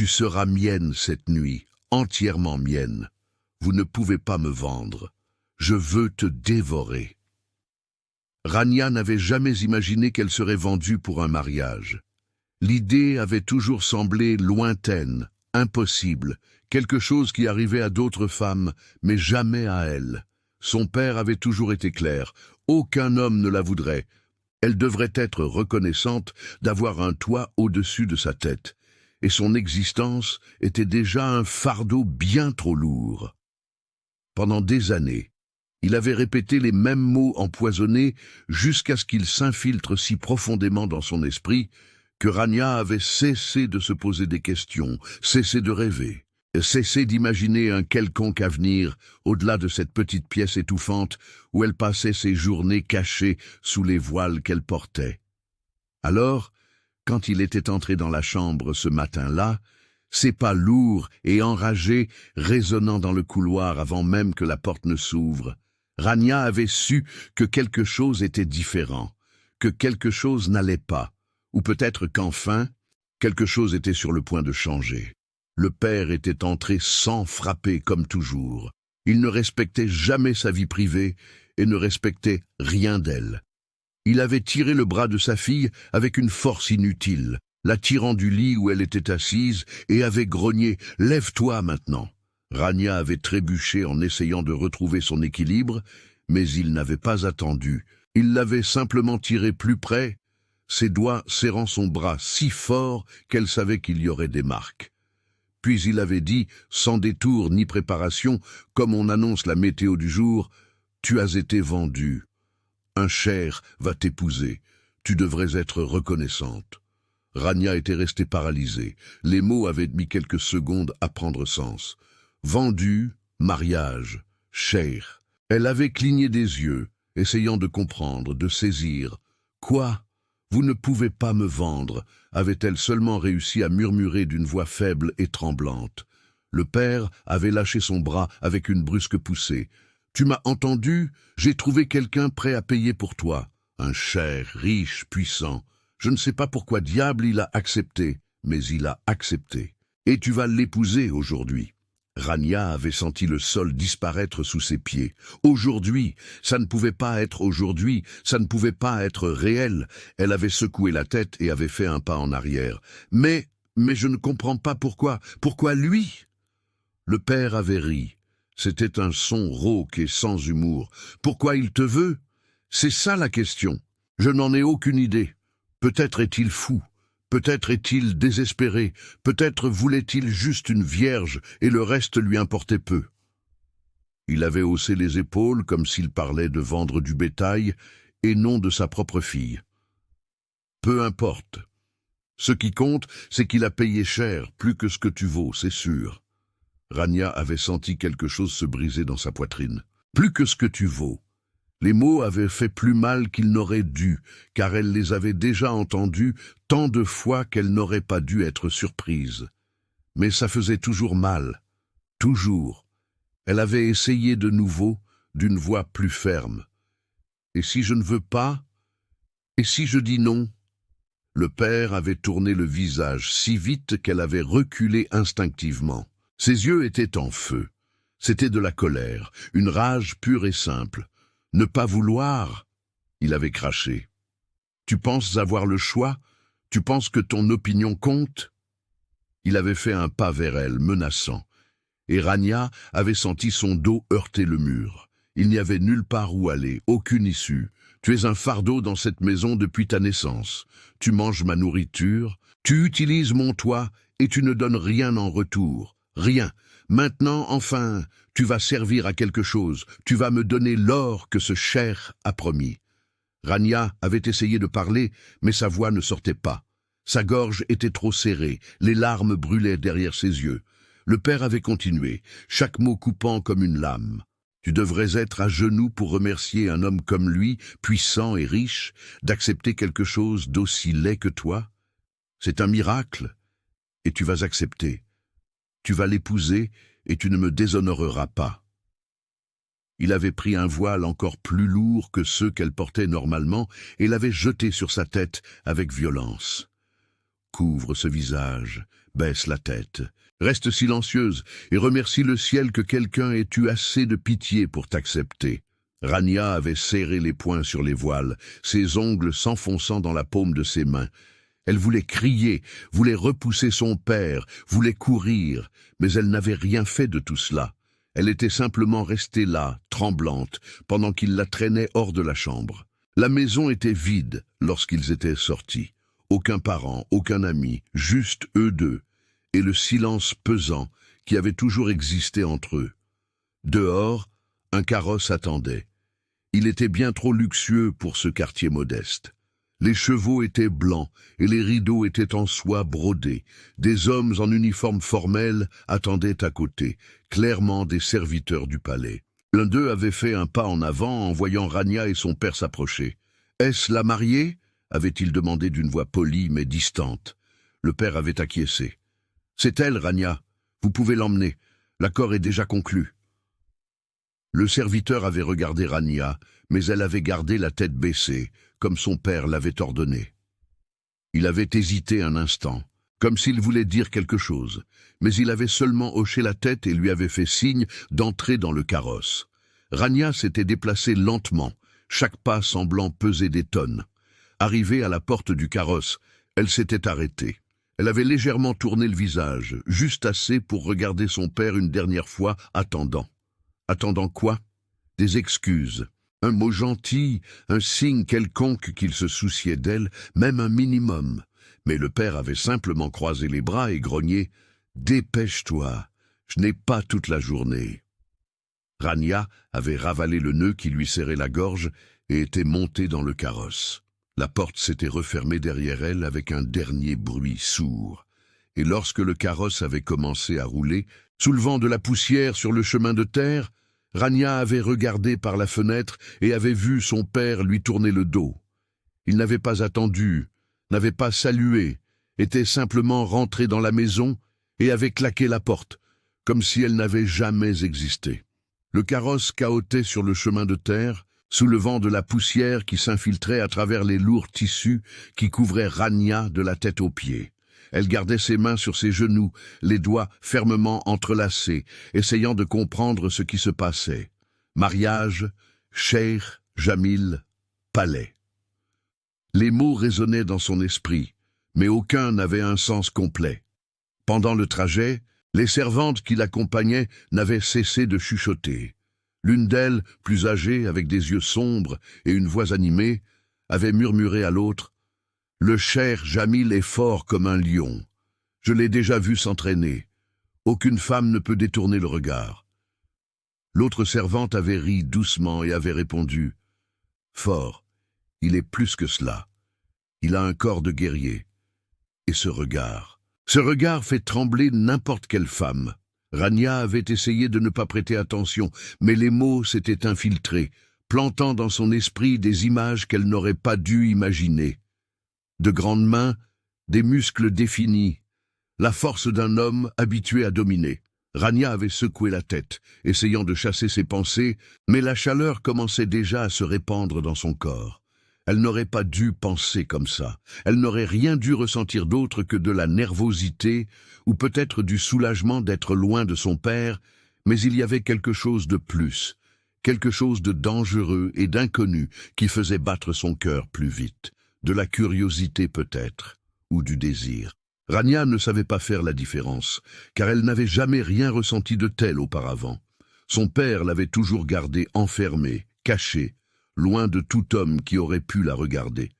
Tu seras mienne cette nuit, entièrement mienne. Vous ne pouvez pas me vendre. Je veux te dévorer. » Rania n'avait jamais imaginé qu'elle serait vendue pour un mariage. L'idée avait toujours semblé lointaine, impossible, quelque chose qui arrivait à d'autres femmes, mais jamais à elle. Son père avait toujours été clair, aucun homme ne la voudrait. Elle devrait être reconnaissante d'avoir un toit au-dessus de sa tête, et son existence était déjà un fardeau bien trop lourd. Pendant des années, il avait répété les mêmes mots empoisonnés jusqu'à ce qu'ils s'infiltrent si profondément dans son esprit que Rania avait cessé de se poser des questions, cessé de rêver, cessé d'imaginer un quelconque avenir au-delà de cette petite pièce étouffante où elle passait ses journées cachées sous les voiles qu'elle portait. Alors, quand il était entré dans la chambre ce matin-là, ses pas lourds et enragés résonnant dans le couloir avant même que la porte ne s'ouvre, Rania avait su que quelque chose était différent, que quelque chose n'allait pas, ou peut-être qu'enfin, quelque chose était sur le point de changer. Le père était entré sans frapper comme toujours. Il ne respectait jamais sa vie privée et ne respectait rien d'elle. Il avait tiré le bras de sa fille avec une force inutile, la tirant du lit où elle était assise et avait grogné « Lève-toi maintenant !» Rania avait trébuché en essayant de retrouver son équilibre, mais il n'avait pas attendu. Il l'avait simplement tiré plus près, ses doigts serrant son bras si fort qu'elle savait qu'il y aurait des marques. Puis il avait dit, sans détour ni préparation, comme on annonce la météo du jour, « Tu as été vendue. Un cher va t'épouser. Tu devrais être reconnaissante. » Rania était restée paralysée. Les mots avaient mis quelques secondes à prendre sens. Vendue, mariage, cher. Elle avait cligné des yeux, essayant de comprendre, de saisir. « Quoi ? Vous ne pouvez pas me vendre » avait-elle seulement réussi à murmurer d'une voix faible et tremblante. Le père avait lâché son bras avec une brusque poussée. « Tu m'as entendu ? J'ai trouvé quelqu'un prêt à payer pour toi. Un cher, riche, puissant. Je ne sais pas pourquoi diable il a accepté, mais il a accepté. Et tu vas l'épouser aujourd'hui. » Rania avait senti le sol disparaître sous ses pieds. Aujourd'hui, ça ne pouvait pas être aujourd'hui, ça ne pouvait pas être réel. Elle avait secoué la tête et avait fait un pas en arrière. Mais je ne comprends pas pourquoi. Pourquoi lui ? Le père avait ri. C'était un son rauque et sans humour. Pourquoi il te veut ? C'est ça la question. Je n'en ai aucune idée. Peut-être est-il fou. Peut-être est-il désespéré, peut-être voulait-il juste une vierge et le reste lui importait peu. Il avait haussé les épaules comme s'il parlait de vendre du bétail et non de sa propre fille. Peu importe. Ce qui compte, c'est qu'il a payé cher, plus que ce que tu vaux, c'est sûr. Rania avait senti quelque chose se briser dans sa poitrine. Plus que ce que tu vaux. Les mots avaient fait plus mal qu'ils n'auraient dû, car elle les avait déjà entendus tant de fois qu'elle n'aurait pas dû être surprise. Mais ça faisait toujours mal. Toujours. Elle avait essayé de nouveau, d'une voix plus ferme. « Et si je ne veux pas ? Et si je dis non ?» Le père avait tourné le visage si vite qu'elle avait reculé instinctivement. Ses yeux étaient en feu. C'était de la colère, une rage pure et simple. Ne pas vouloir, il avait craché. Tu penses avoir le choix ? Tu penses que ton opinion compte ? Il avait fait un pas vers elle, menaçant. Et Rania avait senti son dos heurter le mur. Il n'y avait nulle part où aller, aucune issue. Tu es un fardeau dans cette maison depuis ta naissance. Tu manges ma nourriture, tu utilises mon toit et tu ne donnes rien en retour. Rien. Maintenant, enfin, tu vas servir à quelque chose. Tu vas me donner l'or que ce cher a promis. Rania avait essayé de parler, mais sa voix ne sortait pas. Sa gorge était trop serrée, les larmes brûlaient derrière ses yeux. Le père avait continué, chaque mot coupant comme une lame. Tu devrais être à genoux pour remercier un homme comme lui, puissant et riche, d'accepter quelque chose d'aussi laid que toi. C'est un miracle, et tu vas accepter. Tu vas l'épouser et tu ne me déshonoreras pas. Il avait pris un voile encore plus lourd que ceux qu'elle portait normalement et l'avait jeté sur sa tête avec violence. couvre ce visage, baisse la tête, reste silencieuse et remercie le ciel que quelqu'un ait eu assez de pitié pour t'accepter. Rania avait serré les poings sur les voiles, ses ongles s'enfonçant dans la paume de ses mains. Elle voulait crier, voulait repousser son père, voulait courir, mais elle n'avait rien fait de tout cela. Elle était simplement restée là, tremblante, pendant qu'il la traînait hors de la chambre. La maison était vide lorsqu'ils étaient sortis. Aucun parent, aucun ami, juste eux deux, et le silence pesant qui avait toujours existé entre eux. Dehors, un carrosse attendait. Il était bien trop luxueux pour ce quartier modeste. Les chevaux étaient blancs et les rideaux étaient en soie brodée. Des hommes en uniforme formel attendaient à côté, clairement des serviteurs du palais. L'un d'eux avait fait un pas en avant en voyant Rania et son père s'approcher. « Est-ce la mariée ?» avait-il demandé d'une voix polie mais distante. Le père avait acquiescé. « C'est elle, Rania. Vous pouvez l'emmener. L'accord est déjà conclu. » Le serviteur avait regardé Rania, mais elle avait gardé la tête baissée, comme son père l'avait ordonné. Il avait hésité un instant, comme s'il voulait dire quelque chose, mais il avait seulement hoché la tête et lui avait fait signe d'entrer dans le carrosse. Rania s'était déplacée lentement, chaque pas semblant peser des tonnes. Arrivée à la porte du carrosse, elle s'était arrêtée. Elle avait légèrement tourné le visage, juste assez pour regarder son père une dernière fois, attendant. Attendant quoi? Des excuses. Un mot gentil, un signe quelconque qu'il se souciait d'elle, même un minimum. Mais le père avait simplement croisé les bras et grogné « Dépêche-toi, je n'ai pas toute la journée. » Rania avait ravalé le nœud qui lui serrait la gorge et était montée dans le carrosse. La porte s'était refermée derrière elle avec un dernier bruit sourd. Et lorsque le carrosse avait commencé à rouler, soulevant de la poussière sur le chemin de terre, Rania avait regardé par la fenêtre et avait vu son père lui tourner le dos. Il n'avait pas attendu, n'avait pas salué, était simplement rentré dans la maison et avait claqué la porte, comme si elle n'avait jamais existé. Le carrosse cahotait sur le chemin de terre, soulevant de la poussière qui s'infiltrait à travers les lourds tissus qui couvraient Rania de la tête aux pieds. Elle gardait ses mains sur ses genoux, les doigts fermement entrelacés, essayant de comprendre ce qui se passait. Mariage, Cheikh, Jamil, palais. Les mots résonnaient dans son esprit, mais aucun n'avait un sens complet. Pendant le trajet, les servantes qui l'accompagnaient n'avaient cessé de chuchoter. L'une d'elles, plus âgée, avec des yeux sombres et une voix animée, avait murmuré à l'autre « Le cher Jamil est fort comme un lion. Je l'ai déjà vu s'entraîner. Aucune femme ne peut détourner le regard. » L'autre servante avait ri doucement et avait répondu « Fort, il est plus que cela. Il a un corps de guerrier. Et ce regard fait trembler n'importe quelle femme. » Rania avait essayé de ne pas prêter attention, mais les mots s'étaient infiltrés, plantant dans son esprit des images qu'elle n'aurait pas dû imaginer. De grandes mains, des muscles définis, la force d'un homme habitué à dominer. Rania avait secoué la tête, essayant de chasser ses pensées, mais la chaleur commençait déjà à se répandre dans son corps. Elle n'aurait pas dû penser comme ça. Elle n'aurait rien dû ressentir d'autre que de la nervosité ou peut-être du soulagement d'être loin de son père, mais il y avait quelque chose de plus, quelque chose de dangereux et d'inconnu qui faisait battre son cœur plus vite. De la curiosité peut-être, ou du désir. Rania ne savait pas faire la différence, car elle n'avait jamais rien ressenti de tel auparavant. Son père l'avait toujours gardée enfermée, cachée, loin de tout homme qui aurait pu la regarder.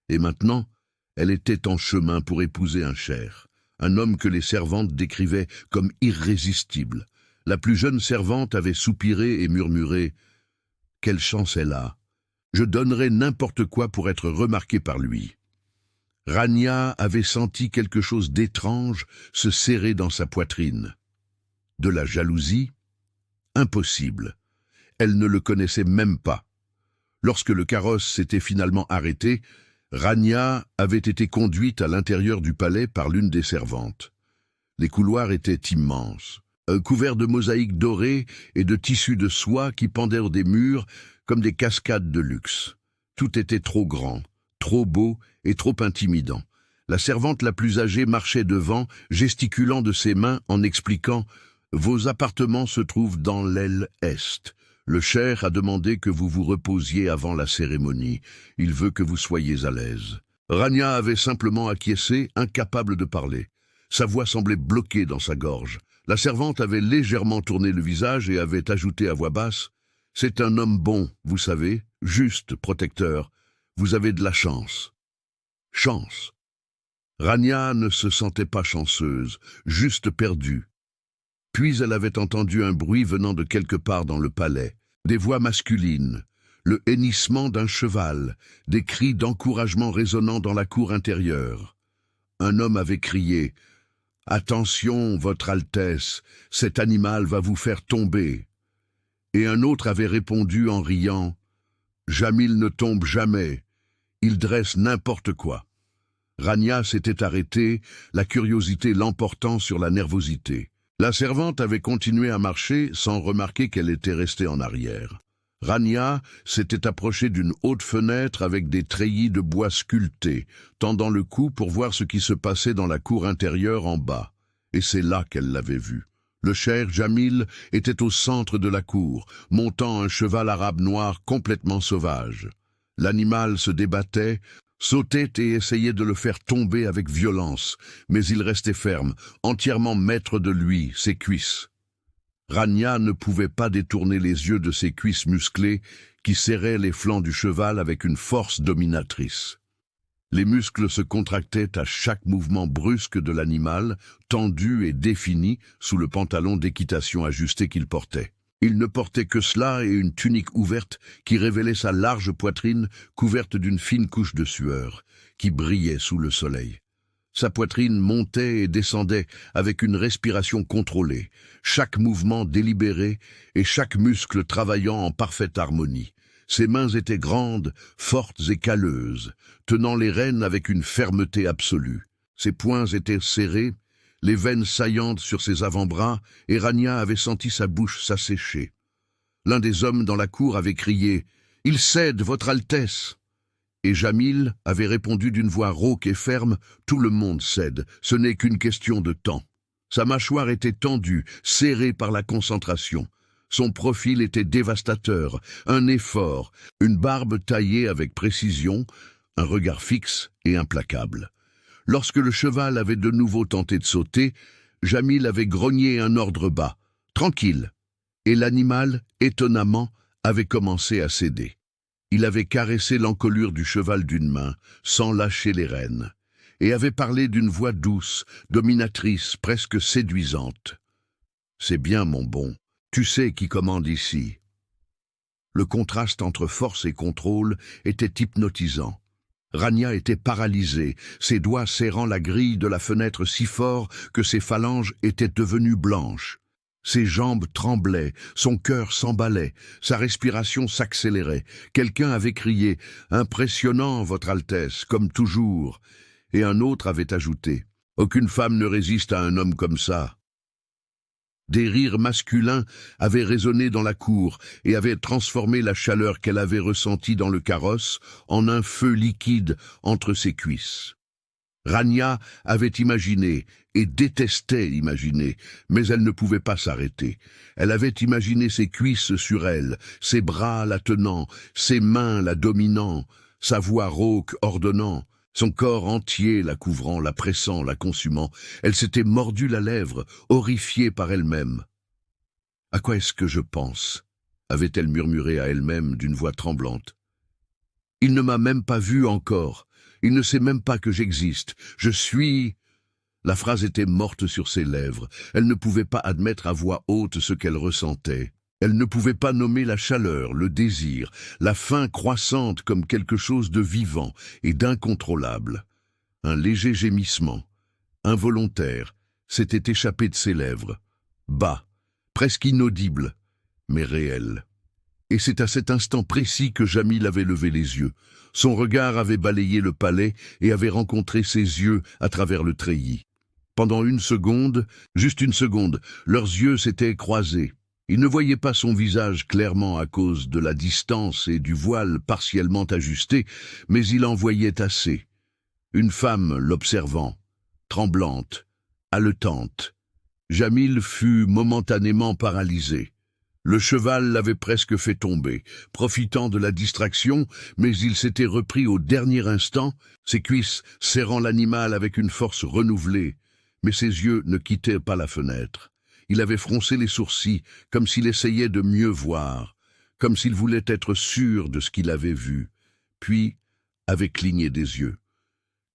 Et maintenant, elle était en chemin pour épouser un cher, un homme que les servantes décrivaient comme irrésistible. La plus jeune servante avait soupiré et murmuré « Quelle chance elle a! Je donnerais n'importe quoi pour être remarquée par lui. » Rania avait senti quelque chose d'étrange se serrer dans sa poitrine. De la jalousie? Impossible. Elle ne le connaissait même pas. Lorsque le carrosse s'était finalement arrêté, Rania avait été conduite à l'intérieur du palais par l'une des servantes. Les couloirs étaient immenses, couverts de mosaïques dorées et de tissus de soie qui pendaient des murs comme des cascades de luxe. Tout était trop grand, trop beau et trop intimidant. La servante la plus âgée marchait devant, gesticulant de ses mains en expliquant « Vos appartements se trouvent dans l'aile est. Le cheikh a demandé que vous vous reposiez avant la cérémonie. Il veut que vous soyez à l'aise. » Rania avait simplement acquiescé, incapable de parler. Sa voix semblait bloquée dans sa gorge. La servante avait légèrement tourné le visage et avait ajouté à voix basse « C'est un homme bon, vous savez, juste, protecteur. Vous avez de la chance. » Chance. Rania ne se sentait pas chanceuse, juste perdue. Puis elle avait entendu un bruit venant de quelque part dans le palais, des voix masculines, le hennissement d'un cheval, des cris d'encouragement résonnant dans la cour intérieure. Un homme avait crié « Attention, votre Altesse, cet animal va vous faire tomber !» Et un autre avait répondu en riant « Jamil ne tombe jamais, il dresse n'importe quoi. » Rania s'était arrêtée, la curiosité l'emportant sur la nervosité. La servante avait continué à marcher sans remarquer qu'elle était restée en arrière. Rania s'était approchée d'une haute fenêtre avec des treillis de bois sculptés, tendant le cou pour voir ce qui se passait dans la cour intérieure en bas. Et c'est là qu'elle l'avait vu. Le cheikh Jamil était au centre de la cour, montant un cheval arabe noir complètement sauvage. L'animal se débattait, sautait et essayait de le faire tomber avec violence, mais il restait ferme, entièrement maître de lui, ses cuisses. Rania ne pouvait pas détourner les yeux de ses cuisses musclées qui serraient les flancs du cheval avec une force dominatrice. Les muscles se contractaient à chaque mouvement brusque de l'animal, tendu et défini sous le pantalon d'équitation ajusté qu'il portait. Il ne portait que cela et une tunique ouverte qui révélait sa large poitrine couverte d'une fine couche de sueur, qui brillait sous le soleil. Sa poitrine montait et descendait avec une respiration contrôlée, chaque mouvement délibéré et chaque muscle travaillant en parfaite harmonie. Ses mains étaient grandes, fortes et calleuses, tenant les rênes avec une fermeté absolue. Ses poings étaient serrés, les veines saillantes sur ses avant-bras, et Rania avait senti sa bouche s'assécher. L'un des hommes dans la cour avait crié « Il cède, votre Altesse !» Et Jamil avait répondu d'une voix rauque et ferme « Tout le monde cède, ce n'est qu'une question de temps. » Sa mâchoire était tendue, serrée par la concentration. Son profil était dévastateur, un nez fort, une barbe taillée avec précision, un regard fixe et implacable. Lorsque le cheval avait de nouveau tenté de sauter, Jamil avait grogné un ordre bas, « Tranquille !» Et l'animal, étonnamment, avait commencé à céder. Il avait caressé l'encolure du cheval d'une main, sans lâcher les rênes, et avait parlé d'une voix douce, dominatrice, presque séduisante. « C'est bien, mon bon, tu sais qui commande ici. » Le contraste entre force et contrôle était hypnotisant. Rania était paralysée, ses doigts serrant la grille de la fenêtre si fort que ses phalanges étaient devenues blanches. Ses jambes tremblaient, son cœur s'emballait, sa respiration s'accélérait. Quelqu'un avait crié « Impressionnant, votre Altesse, comme toujours !» Et un autre avait ajouté « Aucune femme ne résiste à un homme comme ça !» Des rires masculins avaient résonné dans la cour et avaient transformé la chaleur qu'elle avait ressentie dans le carrosse en un feu liquide entre ses cuisses. Rania avait imaginé et détestait imaginer, mais elle ne pouvait pas s'arrêter. Elle avait imaginé ses cuisses sur elle, ses bras la tenant, ses mains la dominant, sa voix rauque ordonnant, son corps entier la couvrant, la pressant, la consumant. Elle s'était mordu la lèvre, horrifiée par elle-même. « À quoi est-ce que je pense ?» avait-elle murmuré à elle-même d'une voix tremblante. « Il ne m'a même pas vue encore. Il ne sait même pas que j'existe. Je suis... » La phrase était morte sur ses lèvres. Elle ne pouvait pas admettre à voix haute ce qu'elle ressentait. Elle ne pouvait pas nommer la chaleur, le désir, la faim croissante comme quelque chose de vivant et d'incontrôlable. Un léger gémissement, involontaire, s'était échappé de ses lèvres, bas, presque inaudible, mais réel. Et c'est à cet instant précis que Jamil avait levé les yeux. Son regard avait balayé le palais et avait rencontré ses yeux à travers le treillis. Pendant une seconde, juste une seconde, leurs yeux s'étaient croisés. Il ne voyait pas son visage clairement à cause de la distance et du voile partiellement ajusté, mais il en voyait assez. Une femme l'observant, tremblante, haletante. Jamil fut momentanément paralysé. Le cheval l'avait presque fait tomber, profitant de la distraction, mais il s'était repris au dernier instant, ses cuisses serrant l'animal avec une force renouvelée. Mais ses yeux ne quittaient pas la fenêtre. Il avait froncé les sourcils, comme s'il essayait de mieux voir, comme s'il voulait être sûr de ce qu'il avait vu, puis avait cligné des yeux.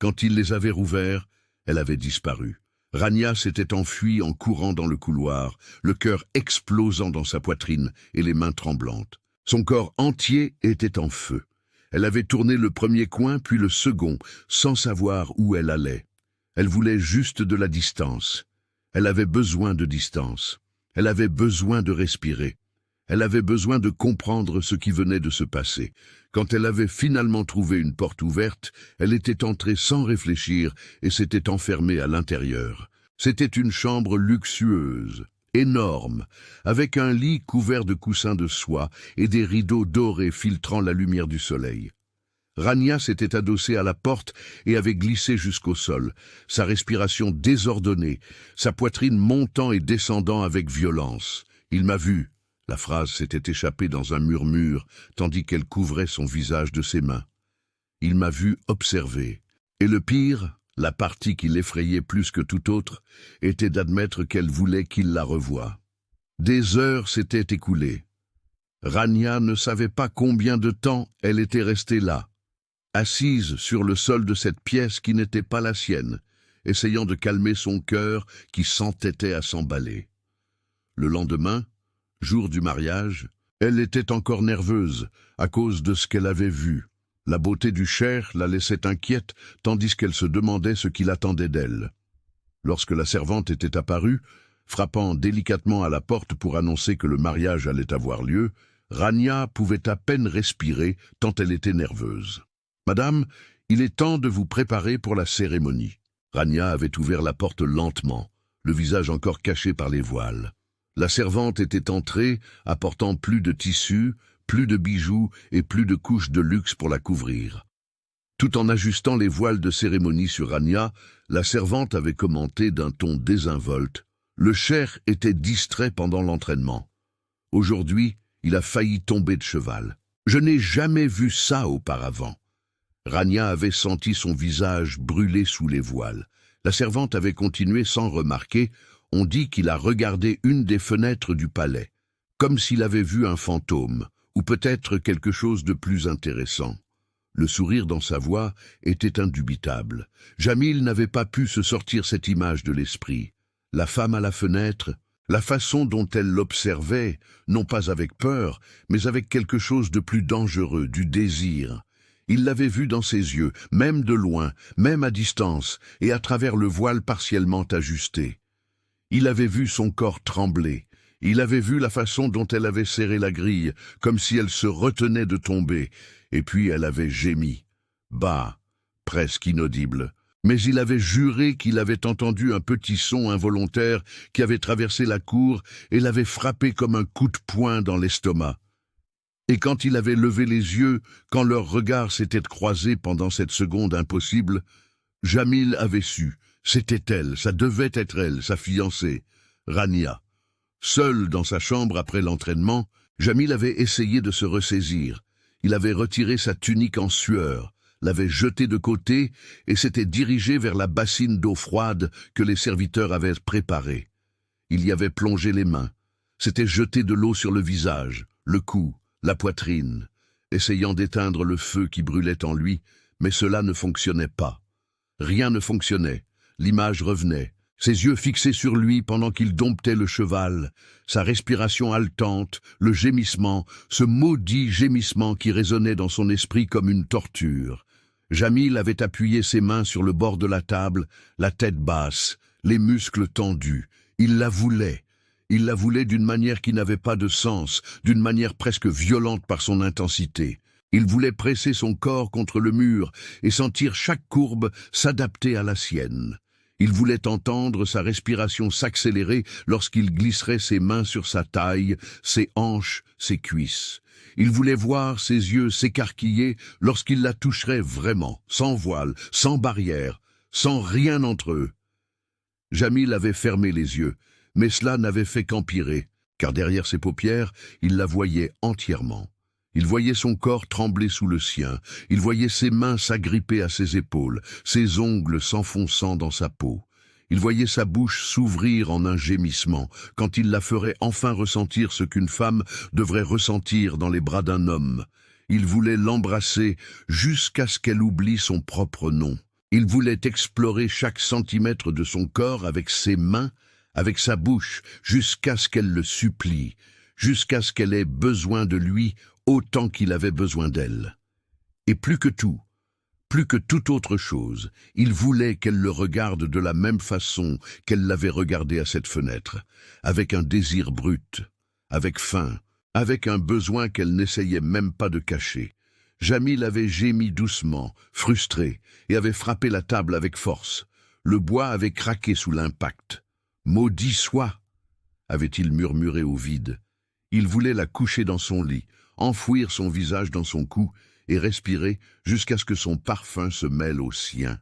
Quand il les avait rouverts, elle avait disparu. Rania s'était enfuie en courant dans le couloir, le cœur explosant dans sa poitrine et les mains tremblantes. Son corps entier était en feu. Elle avait tourné le premier coin puis le second, sans savoir où elle allait. Elle voulait juste de la distance. Elle avait besoin de distance. Elle avait besoin de respirer. Elle avait besoin de comprendre ce qui venait de se passer. Quand elle avait finalement trouvé une porte ouverte, elle était entrée sans réfléchir et s'était enfermée à l'intérieur. C'était une chambre luxueuse, énorme, avec un lit couvert de coussins de soie et des rideaux dorés filtrant la lumière du soleil. Rania s'était adossée à la porte et avait glissé jusqu'au sol, sa respiration désordonnée, sa poitrine montant et descendant avec violence. « Il m'a vu !» La phrase s'était échappée dans un murmure, tandis qu'elle couvrait son visage de ses mains. Il m'a vu observer. Et le pire, la partie qui l'effrayait plus que tout autre, était d'admettre qu'elle voulait qu'il la revoie. Des heures s'étaient écoulées. Rania ne savait pas combien de temps elle était restée là, assise sur le sol de cette pièce qui n'était pas la sienne, essayant de calmer son cœur qui s'entêtait à s'emballer. Le lendemain, jour du mariage, elle était encore nerveuse à cause de ce qu'elle avait vu. La beauté du cher la laissait inquiète tandis qu'elle se demandait ce qu'il attendait d'elle. Lorsque la servante était apparue, frappant délicatement à la porte pour annoncer que le mariage allait avoir lieu, Rania pouvait à peine respirer tant elle était nerveuse. « Madame, il est temps de vous préparer pour la cérémonie. » Rania avait ouvert la porte lentement, le visage encore caché par les voiles. La servante était entrée, apportant plus de tissus, plus de bijoux et plus de couches de luxe pour la couvrir. Tout en ajustant les voiles de cérémonie sur Rania, la servante avait commenté d'un ton désinvolte. Le cher était distrait pendant l'entraînement. Aujourd'hui, il a failli tomber de cheval. Je n'ai jamais vu ça auparavant. Rania avait senti son visage brûler sous les voiles. La servante avait continué sans remarquer. On dit qu'il a regardé une des fenêtres du palais, comme s'il avait vu un fantôme, ou peut-être quelque chose de plus intéressant. Le sourire dans sa voix était indubitable. Jamil n'avait pas pu se sortir cette image de l'esprit. La femme à la fenêtre, la façon dont elle l'observait, non pas avec peur, mais avec quelque chose de plus dangereux, du désir. Il l'avait vue dans ses yeux, même de loin, même à distance, et à travers le voile partiellement ajusté. Il avait vu son corps trembler. Il avait vu la façon dont elle avait serré la grille, comme si elle se retenait de tomber, et puis elle avait gémi, bas, presque inaudible. Mais il avait juré qu'il avait entendu un petit son involontaire qui avait traversé la cour et l'avait frappé comme un coup de poing dans l'estomac. Et quand il avait levé les yeux, quand leurs regards s'étaient croisés pendant cette seconde impossible, Jamil avait su. C'était elle, ça devait être elle, sa fiancée, Rania. Seul dans sa chambre après l'entraînement, Jamil avait essayé de se ressaisir. Il avait retiré sa tunique en sueur, l'avait jetée de côté et s'était dirigé vers la bassine d'eau froide que les serviteurs avaient préparée. Il y avait plongé les mains, s'était jeté de l'eau sur le visage, le cou, la poitrine, essayant d'éteindre le feu qui brûlait en lui, mais cela ne fonctionnait pas. Rien ne fonctionnait. L'image revenait, ses yeux fixés sur lui pendant qu'il domptait le cheval, sa respiration haletante, le gémissement, ce maudit gémissement qui résonnait dans son esprit comme une torture. Jamil avait appuyé ses mains sur le bord de la table, la tête basse, les muscles tendus. Il la voulait. Il la voulait d'une manière qui n'avait pas de sens, d'une manière presque violente par son intensité. Il voulait presser son corps contre le mur et sentir chaque courbe s'adapter à la sienne. Il voulait entendre sa respiration s'accélérer lorsqu'il glisserait ses mains sur sa taille, ses hanches, ses cuisses. Il voulait voir ses yeux s'écarquiller lorsqu'il la toucherait vraiment, sans voile, sans barrière, sans rien entre eux. Jamil avait fermé les yeux, mais cela n'avait fait qu'empirer, car derrière ses paupières, il la voyait entièrement. Il voyait son corps trembler sous le sien, il voyait ses mains s'agripper à ses épaules, ses ongles s'enfonçant dans sa peau. Il voyait sa bouche s'ouvrir en un gémissement, quand il la ferait enfin ressentir ce qu'une femme devrait ressentir dans les bras d'un homme. Il voulait l'embrasser jusqu'à ce qu'elle oublie son propre nom. Il voulait explorer chaque centimètre de son corps avec ses mains, avec sa bouche, jusqu'à ce qu'elle le supplie, jusqu'à ce qu'elle ait besoin de lui autant qu'il avait besoin d'elle. Et plus que toute autre chose, il voulait qu'elle le regarde de la même façon qu'elle l'avait regardé à cette fenêtre, avec un désir brut, avec faim, avec un besoin qu'elle n'essayait même pas de cacher. Jamil avait gémi doucement, frustré, et avait frappé la table avec force. Le bois avait craqué sous l'impact. « Maudit soit !» avait-il murmuré au vide. Il voulait la coucher dans son lit, enfouir son visage dans son cou et respirer jusqu'à ce que son parfum se mêle au sien.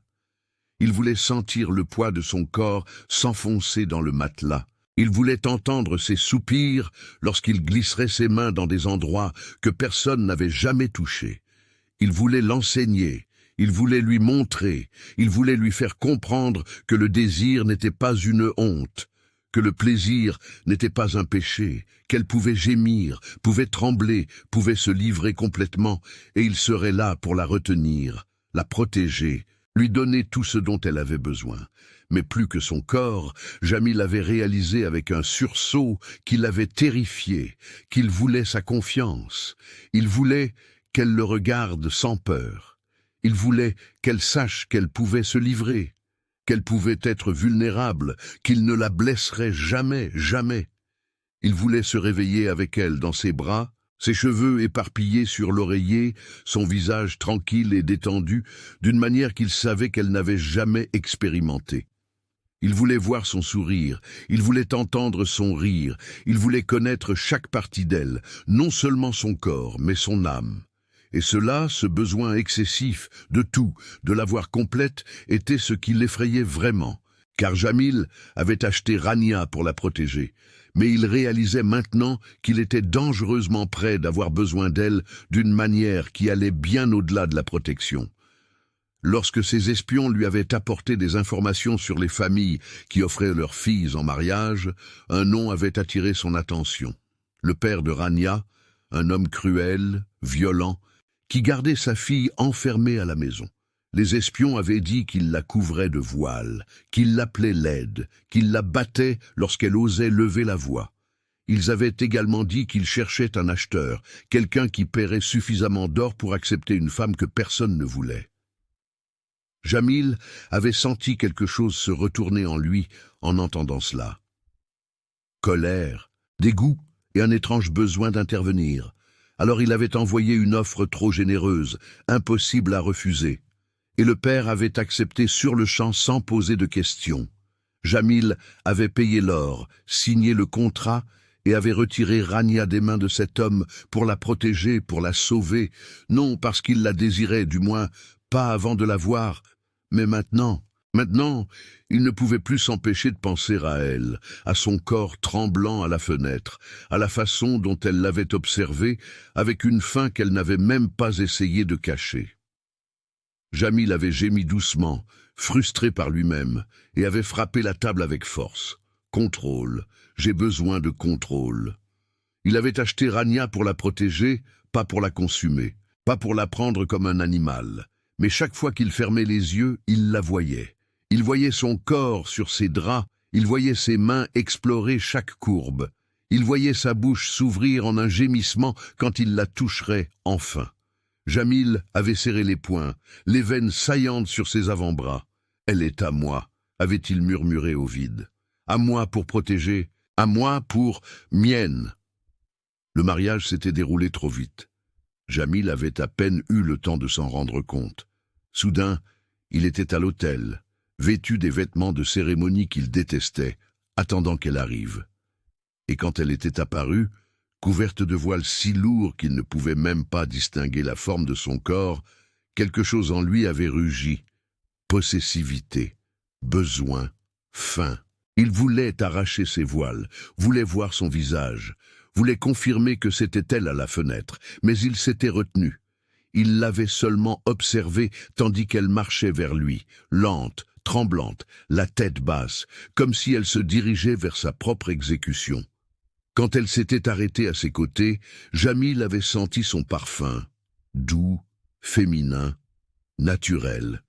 Il voulait sentir le poids de son corps s'enfoncer dans le matelas. Il voulait entendre ses soupirs lorsqu'il glisserait ses mains dans des endroits que personne n'avait jamais touchés. Il voulait l'enseigner, il voulait lui montrer, il voulait lui faire comprendre que le désir n'était pas une honte, que le plaisir n'était pas un péché, qu'elle pouvait gémir, pouvait trembler, pouvait se livrer complètement, et il serait là pour la retenir, la protéger, lui donner tout ce dont elle avait besoin. Mais plus que son corps, Jamil avait réalisé avec un sursaut qu'il l'avait terrifié, qu'il voulait sa confiance. Il voulait qu'elle le regarde sans peur. Il voulait qu'elle sache qu'elle pouvait se livrer, qu'elle pouvait être vulnérable, qu'il ne la blesserait jamais, jamais. Il voulait se réveiller avec elle dans ses bras, ses cheveux éparpillés sur l'oreiller, son visage tranquille et détendu, d'une manière qu'il savait qu'elle n'avait jamais expérimentée. Il voulait voir son sourire, il voulait entendre son rire, il voulait connaître chaque partie d'elle, non seulement son corps, mais son âme. Et cela, ce besoin excessif de tout, de la voir complète, était ce qui l'effrayait vraiment, car Jamil avait acheté Rania pour la protéger. Mais il réalisait maintenant qu'il était dangereusement près d'avoir besoin d'elle d'une manière qui allait bien au-delà de la protection. Lorsque ses espions lui avaient apporté des informations sur les familles qui offraient leurs filles en mariage, un nom avait attiré son attention. Le père de Rania, un homme cruel, violent, qui gardait sa fille enfermée à la maison. Les espions avaient dit qu'il la couvrait de voile, qu'il l'appelait laide, qu'il la battait lorsqu'elle osait lever la voix. Ils avaient également dit qu'il cherchait un acheteur, quelqu'un qui paierait suffisamment d'or pour accepter une femme que personne ne voulait. Jamil avait senti quelque chose se retourner en lui en entendant cela. Colère, dégoût et un étrange besoin d'intervenir. Alors il avait envoyé une offre trop généreuse, impossible à refuser. Et le père avait accepté sur le champ sans poser de questions. Jamil avait payé l'or, signé le contrat et avait retiré Rania des mains de cet homme pour la protéger, pour la sauver, non parce qu'il la désirait, du moins pas avant de la voir, mais maintenant, il ne pouvait plus s'empêcher de penser à elle, à son corps tremblant à la fenêtre, à la façon dont elle l'avait observé, avec une faim qu'elle n'avait même pas essayé de cacher. Jamil avait gémi doucement, frustré par lui-même, et avait frappé la table avec force. Contrôle, j'ai besoin de contrôle. Il avait acheté Rania pour la protéger, pas pour la consumer, pas pour la prendre comme un animal. Mais chaque fois qu'il fermait les yeux, il la voyait. Il voyait son corps sur ses draps, il voyait ses mains explorer chaque courbe. Il voyait sa bouche s'ouvrir en un gémissement quand il la toucherait enfin. Jamil avait serré les poings, les veines saillantes sur ses avant-bras. « Elle est à moi », avait-il murmuré au vide. « À moi pour protéger, à moi pour mienne ». Le mariage s'était déroulé trop vite. Jamil avait à peine eu le temps de s'en rendre compte. Soudain, il était à l'hôtel. vêtue des vêtements de cérémonie qu'il détestait, attendant qu'elle arrive. Et quand elle était apparue, couverte de voiles si lourds qu'il ne pouvait même pas distinguer la forme de son corps, quelque chose en lui avait rugi. Possessivité, besoin, faim. Il voulait arracher ses voiles, voulait voir son visage, voulait confirmer que c'était elle à la fenêtre, mais il s'était retenu. Il l'avait seulement observée tandis qu'elle marchait vers lui, lente, tremblante, la tête basse, comme si elle se dirigeait vers sa propre exécution. Quand elle s'était arrêtée à ses côtés, Jamil avait senti son parfum, doux, féminin, naturel,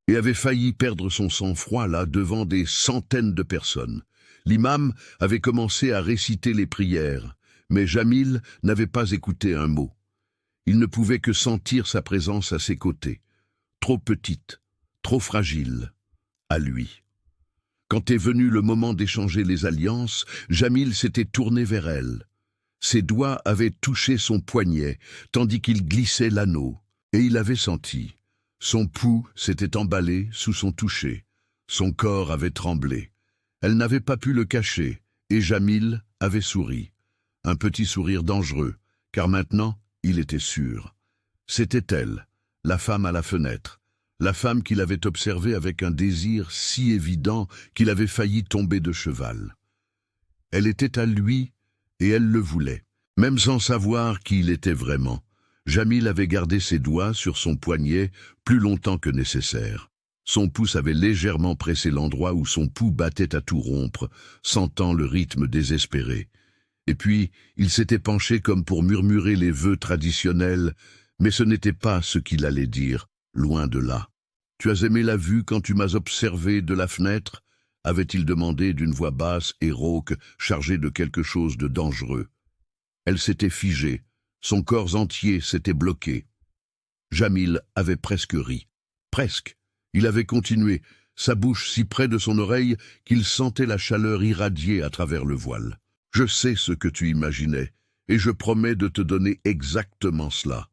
et avait failli perdre son sang-froid là devant des centaines de personnes. L'imam avait commencé à réciter les prières, mais Jamil n'avait pas écouté un mot. Il ne pouvait que sentir sa présence à ses côtés, trop petite, trop fragile, à lui. Quand est venu le moment d'échanger les alliances, Jamil s'était tourné vers elle. Ses doigts avaient touché son poignet, tandis qu'il glissait l'anneau, et il avait senti. Son pouls s'était emballé sous son toucher. Son corps avait tremblé. Elle n'avait pas pu le cacher, et Jamil avait souri. Un petit sourire dangereux, car maintenant, il était sûr. C'était elle, la femme à la fenêtre, la femme qu'il avait observée avec un désir si évident qu'il avait failli tomber de cheval. Elle était à lui, et elle le voulait, même sans savoir qui il était vraiment. Jamil avait gardé ses doigts sur son poignet plus longtemps que nécessaire. Son pouce avait légèrement pressé l'endroit où son pouls battait à tout rompre, sentant le rythme désespéré. Et puis, il s'était penché comme pour murmurer les vœux traditionnels, mais ce n'était pas ce qu'il allait dire, loin de là. « Tu as aimé la vue quand tu m'as observé de la fenêtre ?» avait-il demandé d'une voix basse et rauque, chargée de quelque chose de dangereux. Elle s'était figée. Son corps entier s'était bloqué. Jamil avait presque ri. Presque. Il avait continué, sa bouche si près de son oreille qu'il sentait la chaleur irradier à travers le voile. « Je sais ce que tu imaginais, et je promets de te donner exactement cela. »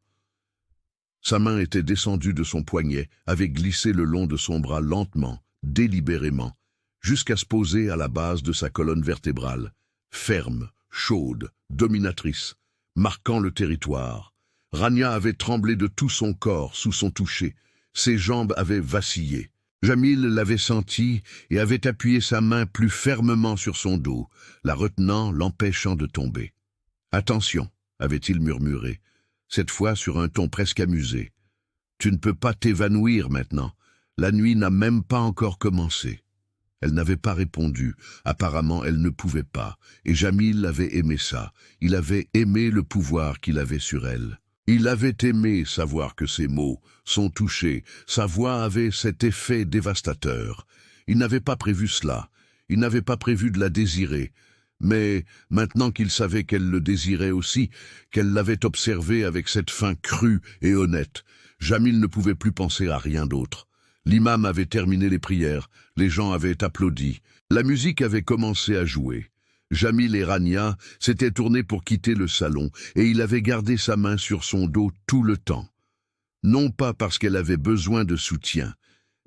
Sa main était descendue de son poignet, avait glissé le long de son bras lentement, délibérément, jusqu'à se poser à la base de sa colonne vertébrale, ferme, chaude, dominatrice, marquant le territoire. Rania avait tremblé de tout son corps sous son toucher. Ses jambes avaient vacillé. Jamil l'avait senti et avait appuyé sa main plus fermement sur son dos, la retenant, l'empêchant de tomber. « Attention » avait-il murmuré, cette fois sur un ton presque amusé. « Tu ne peux pas t'évanouir maintenant. La nuit n'a même pas encore commencé. » Elle n'avait pas répondu. Apparemment, elle ne pouvait pas. Et Jamil avait aimé ça. Il avait aimé le pouvoir qu'il avait sur elle. Il avait aimé savoir que ses mots, son toucher, sa voix avaient cet effet dévastateur. Il n'avait pas prévu cela. Il n'avait pas prévu de la désirer. Mais maintenant qu'il savait qu'elle le désirait aussi, qu'elle l'avait observé avec cette faim crue et honnête, Jamil ne pouvait plus penser à rien d'autre. L'imam avait terminé les prières, les gens avaient applaudi, la musique avait commencé à jouer. Jamil et Rania s'étaient tournés pour quitter le salon, et il avait gardé sa main sur son dos tout le temps. Non pas parce qu'elle avait besoin de soutien,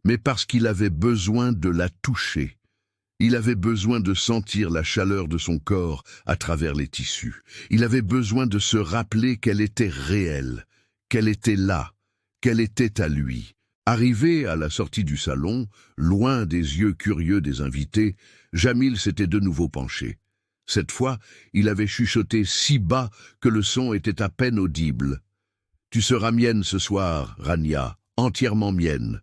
mais parce qu'il avait besoin de la toucher. Il avait besoin de sentir la chaleur de son corps à travers les tissus. Il avait besoin de se rappeler qu'elle était réelle, qu'elle était là, qu'elle était à lui. Arrivé à la sortie du salon, loin des yeux curieux des invités, Jamil s'était de nouveau penché. Cette fois, il avait chuchoté si bas que le son était à peine audible. « Tu seras mienne ce soir, Rania, entièrement mienne. »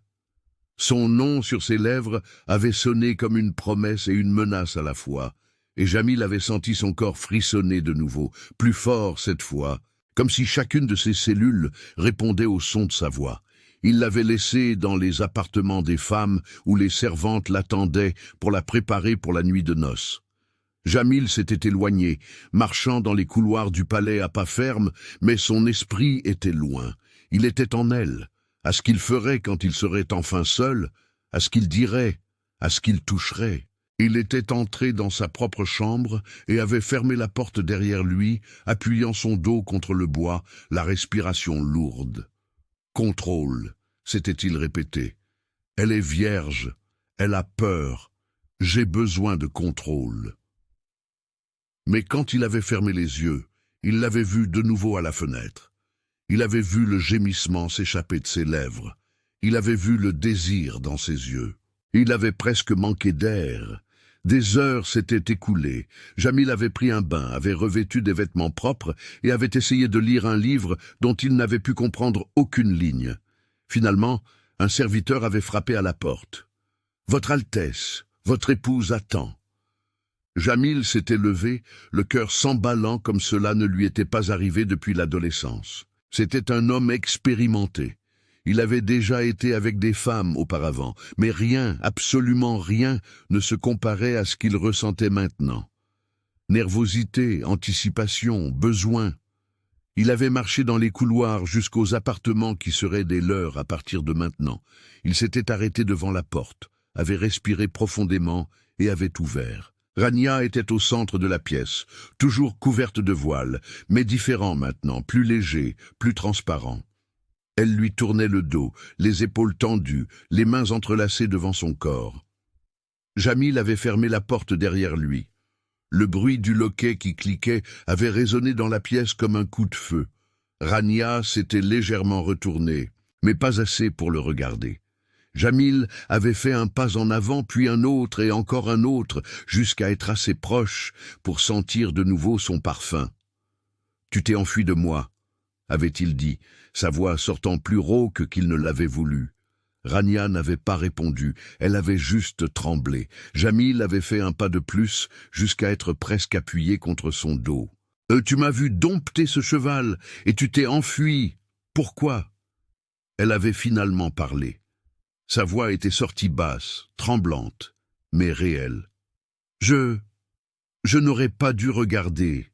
Son nom sur ses lèvres avait sonné comme une promesse et une menace à la fois, et Jamil avait senti son corps frissonner de nouveau, plus fort cette fois, comme si chacune de ses cellules répondait au son de sa voix. Il l'avait laissée dans les appartements des femmes où les servantes l'attendaient pour la préparer pour la nuit de noces. Jamil s'était éloigné, marchant dans les couloirs du palais à pas fermes, mais son esprit était loin. Il était en elle, à ce qu'il ferait quand il serait enfin seul, à ce qu'il dirait, à ce qu'il toucherait. Il était entré dans sa propre chambre et avait fermé la porte derrière lui, appuyant son dos contre le bois, la respiration lourde. « Contrôle », s'était-il répété. « Elle est vierge, Elle a peur. J'ai besoin de contrôle. Mais quand il avait fermé les yeux, il l'avait vue de nouveau à la fenêtre. Il avait vu le gémissement s'échapper de ses lèvres. Il avait vu le désir dans ses yeux. Il avait presque manqué d'air. Des heures s'étaient écoulées. Jamil avait pris un bain, avait revêtu des vêtements propres et avait essayé de lire un livre dont il n'avait pu comprendre aucune ligne. Finalement, un serviteur avait frappé à la porte. « Votre Altesse, votre épouse attend. » Jamil s'était levé, le cœur s'emballant comme cela ne lui était pas arrivé depuis l'adolescence. C'était un homme expérimenté. Il avait déjà été avec des femmes auparavant, mais rien, absolument rien, ne se comparait à ce qu'il ressentait maintenant. Nervosité, anticipation, besoin. Il avait marché dans les couloirs jusqu'aux appartements qui seraient des leurs à partir de maintenant. Il s'était arrêté devant la porte, avait respiré profondément et avait ouvert. Rania était au centre de la pièce, toujours couverte de voile, mais différent maintenant, plus léger, plus transparent. Elle lui tournait le dos, les épaules tendues, les mains entrelacées devant son corps. Jamil avait fermé la porte derrière lui. Le bruit du loquet qui cliquait avait résonné dans la pièce comme un coup de feu. Rania s'était légèrement retournée, mais pas assez pour le regarder. Jamil avait fait un pas en avant, puis un autre et encore un autre, jusqu'à être assez proche pour sentir de nouveau son parfum. « Tu t'es enfui de moi », avait-il dit, sa voix sortant plus rauque qu'il ne l'avait voulu. Rania n'avait pas répondu, elle avait juste tremblé. Jamil avait fait un pas de plus, jusqu'à être presque appuyé contre son dos. « Tu m'as vu dompter ce cheval, et tu t'es enfui. Pourquoi ?» Elle avait finalement parlé. Sa voix était sortie basse, tremblante, mais réelle. « Je n'aurais pas dû regarder.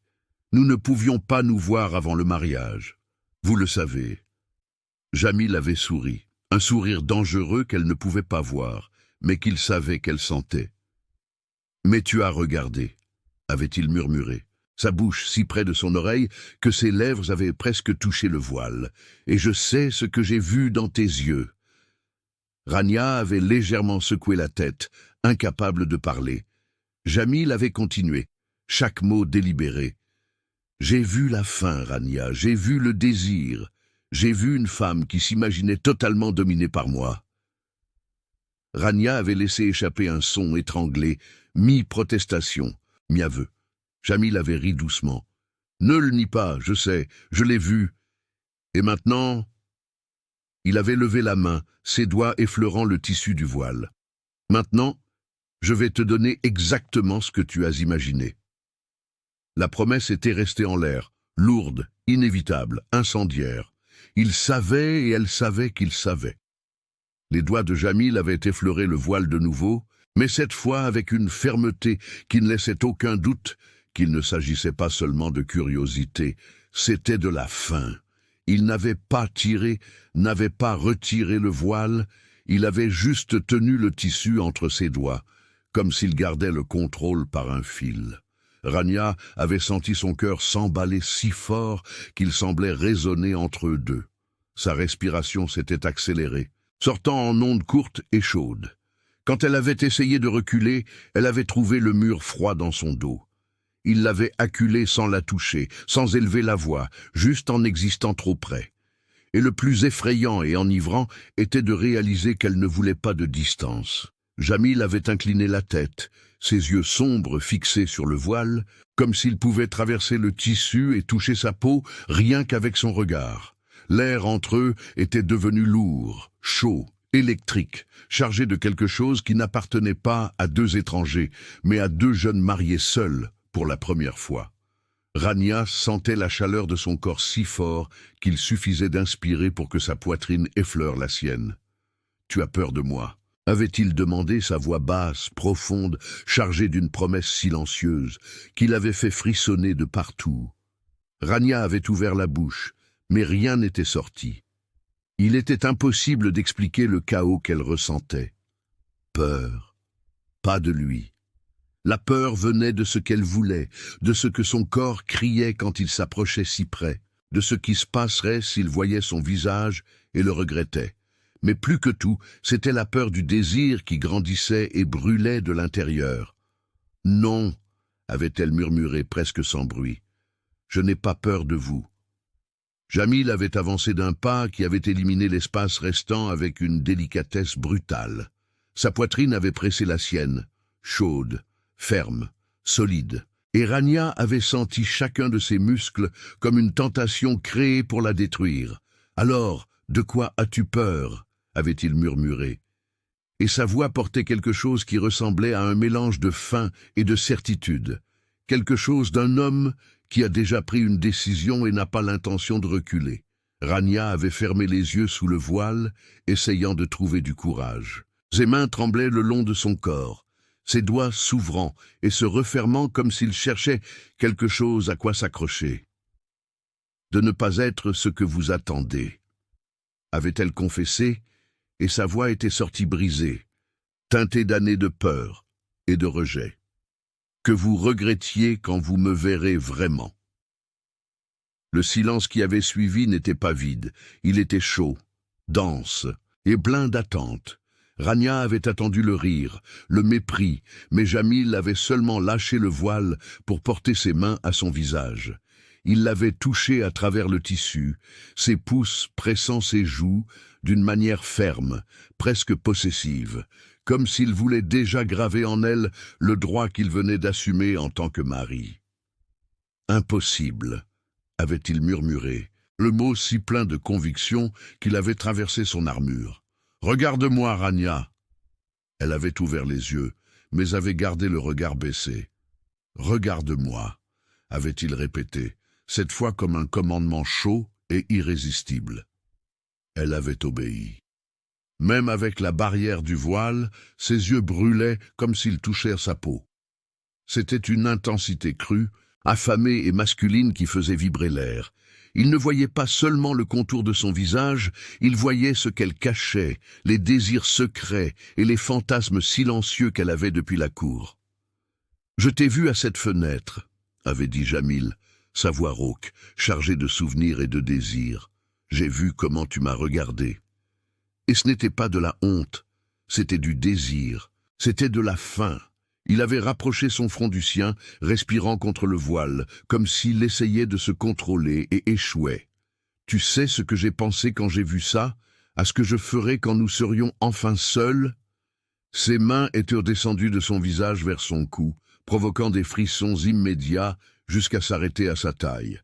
Nous ne pouvions pas nous voir avant le mariage. Vous le savez. » Jamil avait souri, un sourire dangereux qu'elle ne pouvait pas voir, mais qu'il savait qu'elle sentait. « Mais tu as regardé, » avait-il murmuré, sa bouche si près de son oreille que ses lèvres avaient presque touché le voile. « Et je sais ce que j'ai vu dans tes yeux. » Rania avait légèrement secoué la tête, incapable de parler. Jamil avait continué, chaque mot délibéré. « J'ai vu la faim, Rania, j'ai vu le désir. J'ai vu une femme qui s'imaginait totalement dominée par moi. » Rania avait laissé échapper un son étranglé, mi-protestation, mi-aveu. Jamil avait ri doucement. « Ne le nie pas, je sais, je l'ai vu. Et maintenant… » Il avait levé la main, ses doigts effleurant le tissu du voile. « Maintenant, je vais te donner exactement ce que tu as imaginé. » La promesse était restée en l'air, lourde, inévitable, incendiaire. Il savait et elle savait qu'il savait. Les doigts de Jamil avaient effleuré le voile de nouveau, mais cette fois avec une fermeté qui ne laissait aucun doute qu'il ne s'agissait pas seulement de curiosité, c'était de la faim. Il n'avait pas tiré, n'avait pas retiré le voile, il avait juste tenu le tissu entre ses doigts, comme s'il gardait le contrôle par un fil. Rania avait senti son cœur s'emballer si fort qu'il semblait résonner entre eux deux. Sa respiration s'était accélérée, sortant en ondes courtes et chaudes. Quand elle avait essayé de reculer, elle avait trouvé le mur froid dans son dos. Il l'avait acculée sans la toucher, sans élever la voix, juste en existant trop près. Et le plus effrayant et enivrant était de réaliser qu'elle ne voulait pas de distance. Jamil avait incliné la tête, ses yeux sombres fixés sur le voile, comme s'il pouvait traverser le tissu et toucher sa peau rien qu'avec son regard. L'air entre eux était devenu lourd, chaud, électrique, chargé de quelque chose qui n'appartenait pas à deux étrangers, mais à deux jeunes mariés seuls pour la première fois. Rania sentait la chaleur de son corps si fort qu'il suffisait d'inspirer pour que sa poitrine effleure la sienne. « Tu as peur de moi ?» avait-il demandé, sa voix basse, profonde, chargée d'une promesse silencieuse, qui l'avait fait frissonner de partout. Rania avait ouvert la bouche, mais rien n'était sorti. Il était impossible d'expliquer le chaos qu'elle ressentait. Peur. Pas de lui. La peur venait de ce qu'elle voulait, de ce que son corps criait quand il s'approchait si près, de ce qui se passerait s'il voyait son visage et le regrettait. Mais plus que tout, c'était la peur du désir qui grandissait et brûlait de l'intérieur. « Non », avait-elle murmuré presque sans bruit, « je n'ai pas peur de vous. » Jamil avait avancé d'un pas qui avait éliminé l'espace restant avec une délicatesse brutale. Sa poitrine avait pressé la sienne, chaude, ferme, solide, et Rania avait senti chacun de ses muscles comme une tentation créée pour la détruire. « Alors, de quoi as-tu peur ?» avait-il murmuré. Et sa voix portait quelque chose qui ressemblait à un mélange de faim et de certitude, quelque chose d'un homme qui a déjà pris une décision et n'a pas l'intention de reculer. Rania avait fermé les yeux sous le voile, essayant de trouver du courage. Ses mains tremblaient le long de son corps, ses doigts s'ouvrant et se refermant comme s'il cherchait quelque chose à quoi s'accrocher. « De ne pas être ce que vous attendez », avait-elle confessé, et sa voix était sortie brisée, teintée d'années de peur et de rejet. « Que vous regrettiez quand vous me verrez vraiment. » Le silence qui avait suivi n'était pas vide, il était chaud, dense et plein d'attente. Rania avait attendu le rire, le mépris, mais Jamil avait seulement lâché le voile pour porter ses mains à son visage. Il l'avait touchée à travers le tissu, ses pouces pressant ses joues d'une manière ferme, presque possessive, comme s'il voulait déjà graver en elle le droit qu'il venait d'assumer en tant que mari. « Impossible », avait-il murmuré, le mot si plein de conviction qu'il avait traversé son armure. « Regarde-moi, Rania !» Elle avait ouvert les yeux, mais avait gardé le regard baissé. « Regarde-moi !» avait-il répété, cette fois comme un commandement chaud et irrésistible. Elle avait obéi. Même avec la barrière du voile, ses yeux brûlaient comme s'ils touchèrent sa peau. C'était une intensité crue, affamée et masculine qui faisait vibrer l'air. Il ne voyait pas seulement le contour de son visage, il voyait ce qu'elle cachait, les désirs secrets et les fantasmes silencieux qu'elle avait depuis la cour. « Je t'ai vu à cette fenêtre », avait dit Jamil, sa voix rauque, chargée de souvenirs et de désirs. « J'ai vu comment tu m'as regardé. » Et ce n'était pas de la honte, c'était du désir, c'était de la faim. Il avait rapproché son front du sien, respirant contre le voile, comme s'il essayait de se contrôler et échouait. « Tu sais ce que j'ai pensé quand j'ai vu ça, à ce que je ferais quand nous serions enfin seuls ?» Ses mains étaient redescendues de son visage vers son cou, provoquant des frissons immédiats jusqu'à s'arrêter à sa taille.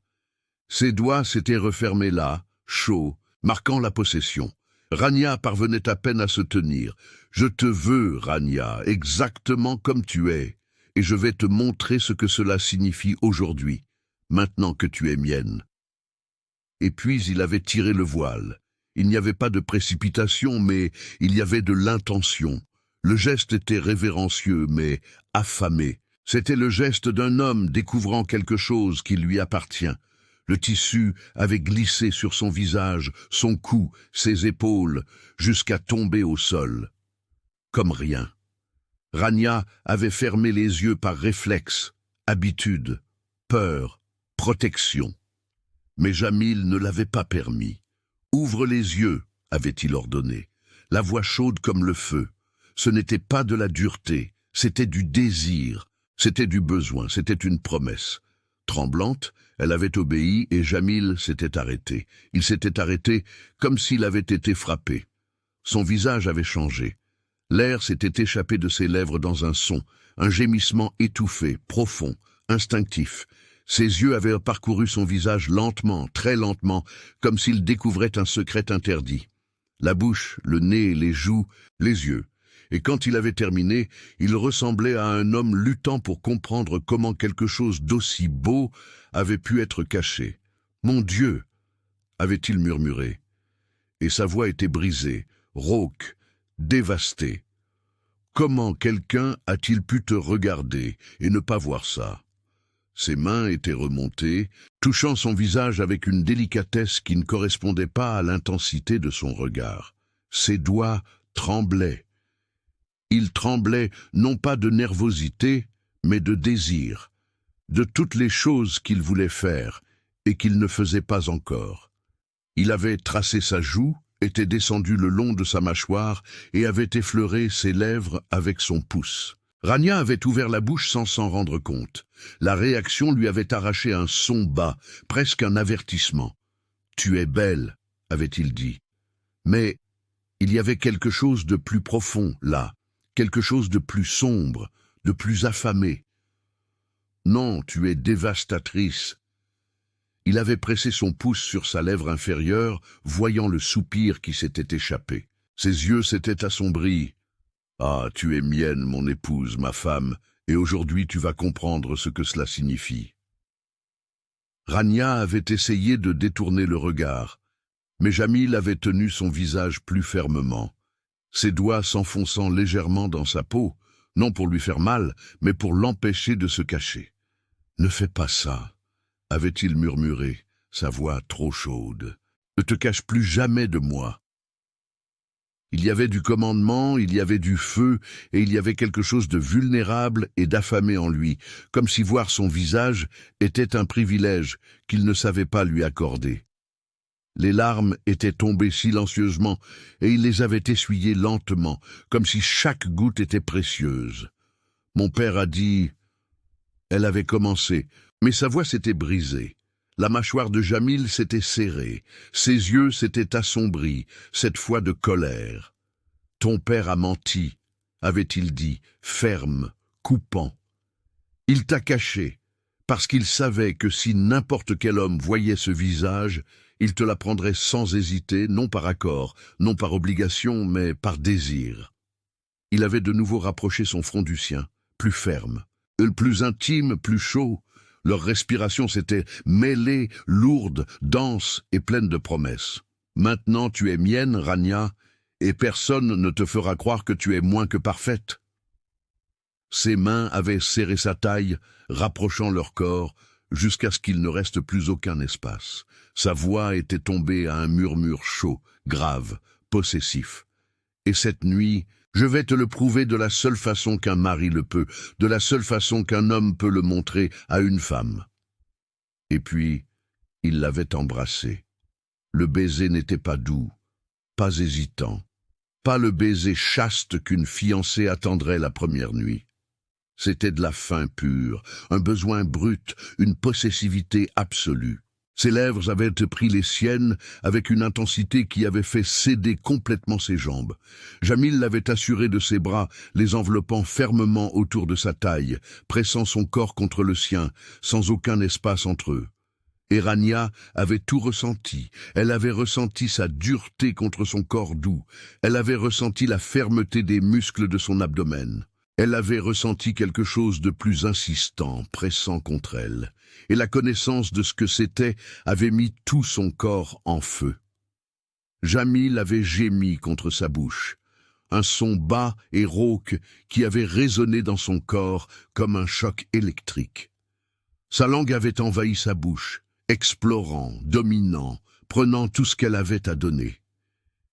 Ses doigts s'étaient refermés là, chauds, marquant la possession. Rania parvenait à peine à se tenir. « Je te veux, Rania, exactement comme tu es, et je vais te montrer ce que cela signifie aujourd'hui, maintenant que tu es mienne. » Et puis il avait tiré le voile. Il n'y avait pas de précipitation, mais il y avait de l'intention. Le geste était révérencieux, mais affamé. C'était le geste d'un homme découvrant quelque chose qui lui appartient. Le tissu avait glissé sur son visage, son cou, ses épaules, jusqu'à tomber au sol. Comme rien. Rania avait fermé les yeux par réflexe, habitude, peur, protection. Mais Jamil ne l'avait pas permis. « Ouvre les yeux », avait-il ordonné, la voix chaude comme le feu. Ce n'était pas de la dureté, c'était du désir, c'était du besoin, c'était une promesse. Tremblante, elle avait obéi et Jamil s'était arrêté. Il s'était arrêté comme s'il avait été frappé. Son visage avait changé. L'air s'était échappé de ses lèvres dans un son, un gémissement étouffé, profond, instinctif. Ses yeux avaient parcouru son visage lentement, très lentement, comme s'il découvrait un secret interdit. La bouche, le nez, les joues, les yeux. Et quand il avait terminé, il ressemblait à un homme luttant pour comprendre comment quelque chose d'aussi beau avait pu être caché. « Mon Dieu !» avait-il murmuré. Et sa voix était brisée, rauque, dévastée. Comment quelqu'un a-t-il pu te regarder et ne pas voir ça? Ses mains étaient remontées, touchant son visage avec une délicatesse qui ne correspondait pas à l'intensité de son regard. Ses doigts tremblaient. Il tremblait non pas de nervosité, mais de désir, de toutes les choses qu'il voulait faire et qu'il ne faisait pas encore. Il avait tracé sa joue était descendu le long de sa mâchoire et avait effleuré ses lèvres avec son pouce. Rania avait ouvert la bouche sans s'en rendre compte. La réaction lui avait arraché un son bas, presque un avertissement. « Tu es belle », avait-il dit. Mais il y avait quelque chose de plus profond là, quelque chose de plus sombre, de plus affamé. « Non, tu es dévastatrice ». Il avait pressé son pouce sur sa lèvre inférieure, voyant le soupir qui s'était échappé. Ses yeux s'étaient assombris. « Ah, tu es mienne, mon épouse, ma femme, et aujourd'hui tu vas comprendre ce que cela signifie. » Rania avait essayé de détourner le regard, mais Jamil avait tenu son visage plus fermement, ses doigts s'enfonçant légèrement dans sa peau, non pour lui faire mal, mais pour l'empêcher de se cacher. « Ne fais pas ça », avait-il murmuré, sa voix trop chaude. « Ne te cache plus jamais de moi. » Il y avait du commandement, il y avait du feu, et il y avait quelque chose de vulnérable et d'affamé en lui, comme si voir son visage était un privilège qu'il ne savait pas lui accorder. Les larmes étaient tombées silencieusement, et il les avait essuyées lentement, comme si chaque goutte était précieuse. Mon père a dit... Elle avait commencé, mais sa voix s'était brisée. La mâchoire de Jamil s'était serrée, ses yeux s'étaient assombris, cette fois de colère. « Ton père a menti », avait-il dit, ferme, coupant. « Il t'a caché, parce qu'il savait que si n'importe quel homme voyait ce visage, il te la prendrait sans hésiter, non par accord, non par obligation, mais par désir. » Il avait de nouveau rapproché son front du sien, plus ferme, plus intime, plus chaud. Leur respiration s'était mêlée, lourde, dense et pleine de promesses. « Maintenant tu es mienne, Rania, et personne ne te fera croire que tu es moins que parfaite. » Ses mains avaient serré sa taille, rapprochant leur corps, jusqu'à ce qu'il ne reste plus aucun espace. Sa voix était tombée à un murmure chaud, grave, possessif. Et cette nuit, je vais te le prouver de la seule façon qu'un mari le peut, de la seule façon qu'un homme peut le montrer à une femme. Et puis, il l'avait embrassée. Le baiser n'était pas doux, pas hésitant, pas le baiser chaste qu'une fiancée attendrait la première nuit. C'était de la faim pure, un besoin brut, une possessivité absolue. Ses lèvres avaient pris les siennes avec une intensité qui avait fait céder complètement ses jambes. Jamil l'avait assuré de ses bras, les enveloppant fermement autour de sa taille, pressant son corps contre le sien, sans aucun espace entre eux. Et Rania avait tout ressenti. Elle avait ressenti sa dureté contre son corps doux. Elle avait ressenti la fermeté des muscles de son abdomen. Elle avait ressenti quelque chose de plus insistant, pressant contre elle, et la connaissance de ce que c'était avait mis tout son corps en feu. Jamil avait gémi contre sa bouche, un son bas et rauque qui avait résonné dans son corps comme un choc électrique. Sa langue avait envahi sa bouche, explorant, dominant, prenant tout ce qu'elle avait à donner.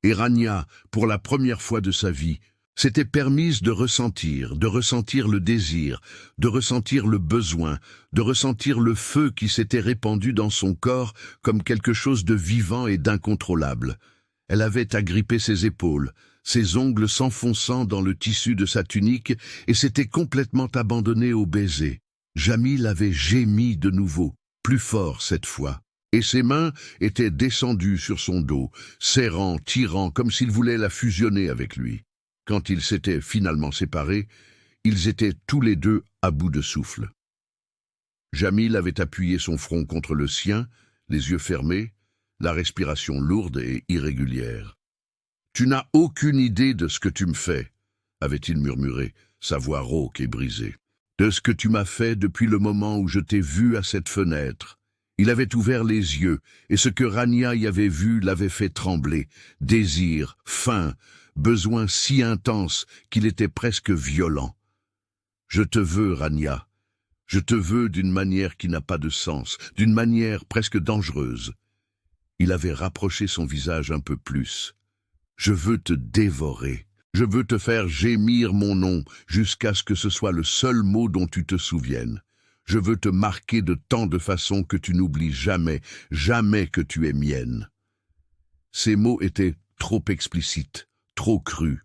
Et Rania, pour la première fois de sa vie, s'était permise de ressentir le désir, de ressentir le besoin, de ressentir le feu qui s'était répandu dans son corps comme quelque chose de vivant et d'incontrôlable. Elle avait agrippé ses épaules, ses ongles s'enfonçant dans le tissu de sa tunique et s'était complètement abandonnée au baiser. Jamil avait gémi de nouveau, plus fort cette fois, et ses mains étaient descendues sur son dos, serrant, tirant, comme s'il voulait la fusionner avec lui. Quand ils s'étaient finalement séparés, ils étaient tous les deux à bout de souffle. Jamil avait appuyé son front contre le sien, les yeux fermés, la respiration lourde et irrégulière. « Tu n'as aucune idée de ce que tu me fais, » avait-il murmuré, sa voix rauque et brisée. « De ce que tu m'as fait depuis le moment où je t'ai vu à cette fenêtre. » Il avait ouvert les yeux, et ce que Rania y avait vu l'avait fait trembler. Désir, faim, besoin si intense qu'il était presque violent. « Je te veux, Rania. Je te veux d'une manière qui n'a pas de sens, d'une manière presque dangereuse. » Il avait rapproché son visage un peu plus. « Je veux te dévorer. Je veux te faire gémir mon nom jusqu'à ce que ce soit le seul mot dont tu te souviennes. Je veux te marquer de tant de façons que tu n'oublies jamais, jamais que tu es mienne. » Ces mots étaient trop explicites, trop crus.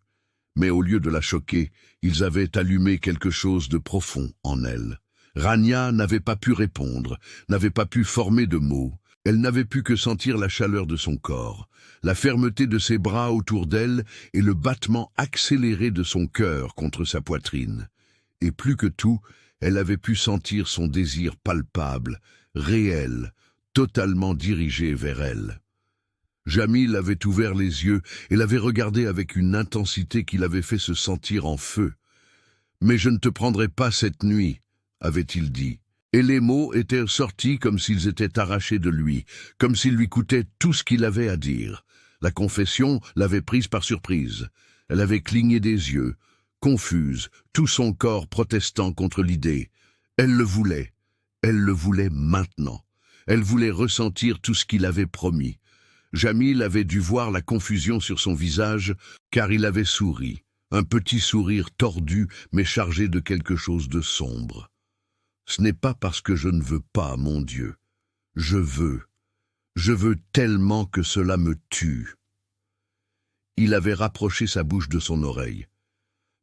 Mais au lieu de la choquer, ils avaient allumé quelque chose de profond en elle. Rania n'avait pas pu répondre, n'avait pas pu former de mots. Elle n'avait pu que sentir la chaleur de son corps, la fermeté de ses bras autour d'elle et le battement accéléré de son cœur contre sa poitrine. Et plus que tout, elle avait pu sentir son désir palpable, réel, totalement dirigé vers elle. Jamil avait ouvert les yeux et l'avait regardé avec une intensité qui l'avait fait se sentir en feu. « Mais je ne te prendrai pas cette nuit », avait-il dit. Et les mots étaient sortis comme s'ils étaient arrachés de lui, comme s'ils lui coûtaient tout ce qu'il avait à dire. La confession l'avait prise par surprise. Elle avait cligné des yeux, confuse, tout son corps protestant contre l'idée. Elle le voulait maintenant. Elle voulait ressentir tout ce qu'il avait promis. Jamil avait dû voir la confusion sur son visage, car il avait souri, un petit sourire tordu mais chargé de quelque chose de sombre. Ce n'est pas parce que je ne veux pas, mon Dieu. Je veux tellement que cela me tue. Il avait rapproché sa bouche de son oreille.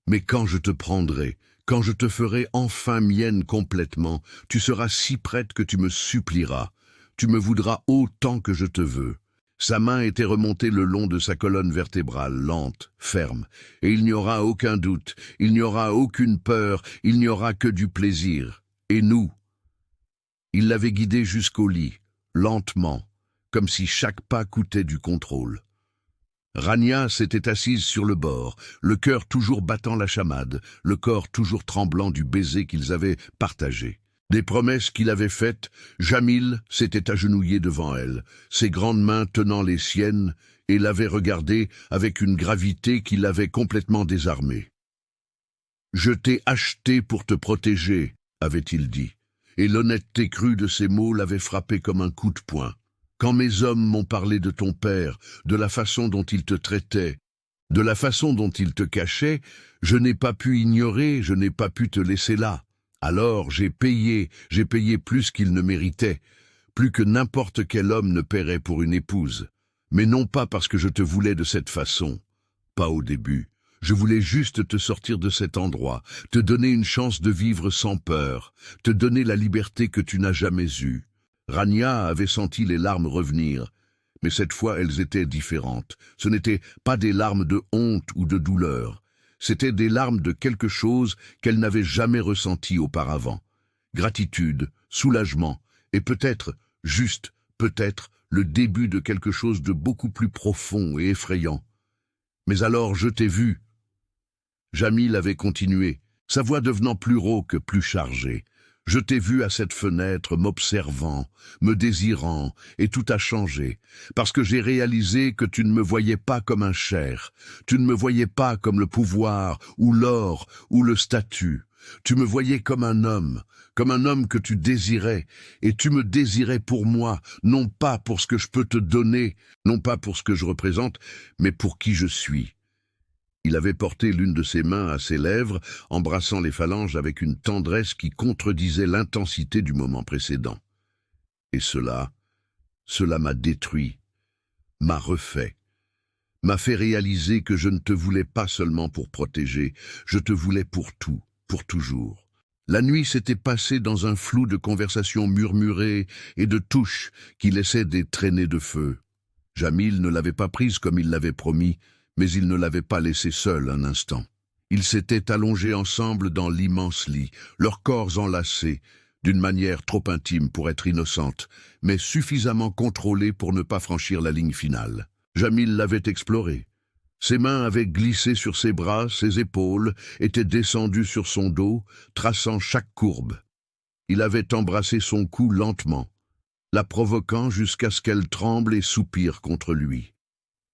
Mais quand je te prendrai, quand je te ferai enfin mienne complètement, tu seras si prête que tu me supplieras. Tu me voudras autant que je te veux. Sa main était remontée le long de sa colonne vertébrale, lente, ferme. Et il n'y aura aucun doute, il n'y aura aucune peur, il n'y aura que du plaisir. Et nous? Il l'avait guidée jusqu'au lit, lentement, comme si chaque pas coûtait du contrôle. Rania s'était assise sur le bord, le cœur toujours battant la chamade, le corps toujours tremblant du baiser qu'ils avaient partagé. Des promesses qu'il avait faites, Jamil s'était agenouillé devant elle, ses grandes mains tenant les siennes, et l'avait regardée avec une gravité qui l'avait complètement désarmé. « Je t'ai acheté pour te protéger », avait-il dit, et l'honnêteté crue de ces mots l'avait frappé comme un coup de poing. Quand mes hommes m'ont parlé de ton père, de la façon dont il te traitait, de la façon dont il te cachait, je n'ai pas pu ignorer, je n'ai pas pu te laisser là. Alors j'ai payé plus qu'il ne méritait, plus que n'importe quel homme ne paierait pour une épouse. Mais non pas parce que je te voulais de cette façon, pas au début. Je voulais juste te sortir de cet endroit, te donner une chance de vivre sans peur, te donner la liberté que tu n'as jamais eue. Rania avait senti les larmes revenir, mais cette fois elles étaient différentes. Ce n'étaient pas des larmes de honte ou de douleur, c'étaient des larmes de quelque chose qu'elle n'avait jamais ressenti auparavant. Gratitude, soulagement, et peut-être, juste peut-être, le début de quelque chose de beaucoup plus profond et effrayant. Mais alors je t'ai vu. Jamil avait continué, sa voix devenant plus rauque, plus chargée. Je t'ai vu à cette fenêtre, m'observant, me désirant, et tout a changé, parce que j'ai réalisé que tu ne me voyais pas comme un cher, tu ne me voyais pas comme le pouvoir, ou l'or, ou le statut. Tu me voyais comme un homme que tu désirais, et tu me désirais pour moi, non pas pour ce que je peux te donner, non pas pour ce que je représente, mais pour qui je suis. Il avait porté l'une de ses mains à ses lèvres, embrassant les phalanges avec une tendresse qui contredisait l'intensité du moment précédent. Et cela m'a détruit, m'a refait, m'a fait réaliser que je ne te voulais pas seulement pour protéger, je te voulais pour tout, pour toujours. La nuit s'était passée dans un flou de conversations murmurées et de touches qui laissaient des traînées de feu. Jamil ne l'avait pas prise comme il l'avait promis, mais il ne l'avait pas laissé seul un instant. Ils s'étaient allongés ensemble dans l'immense lit, leurs corps enlacés, d'une manière trop intime pour être innocente, mais suffisamment contrôlée pour ne pas franchir la ligne finale. Jamil l'avait exploré. Ses mains avaient glissé sur ses bras, ses épaules étaient descendues sur son dos, traçant chaque courbe. Il avait embrassé son cou lentement, la provoquant jusqu'à ce qu'elle tremble et soupire contre lui.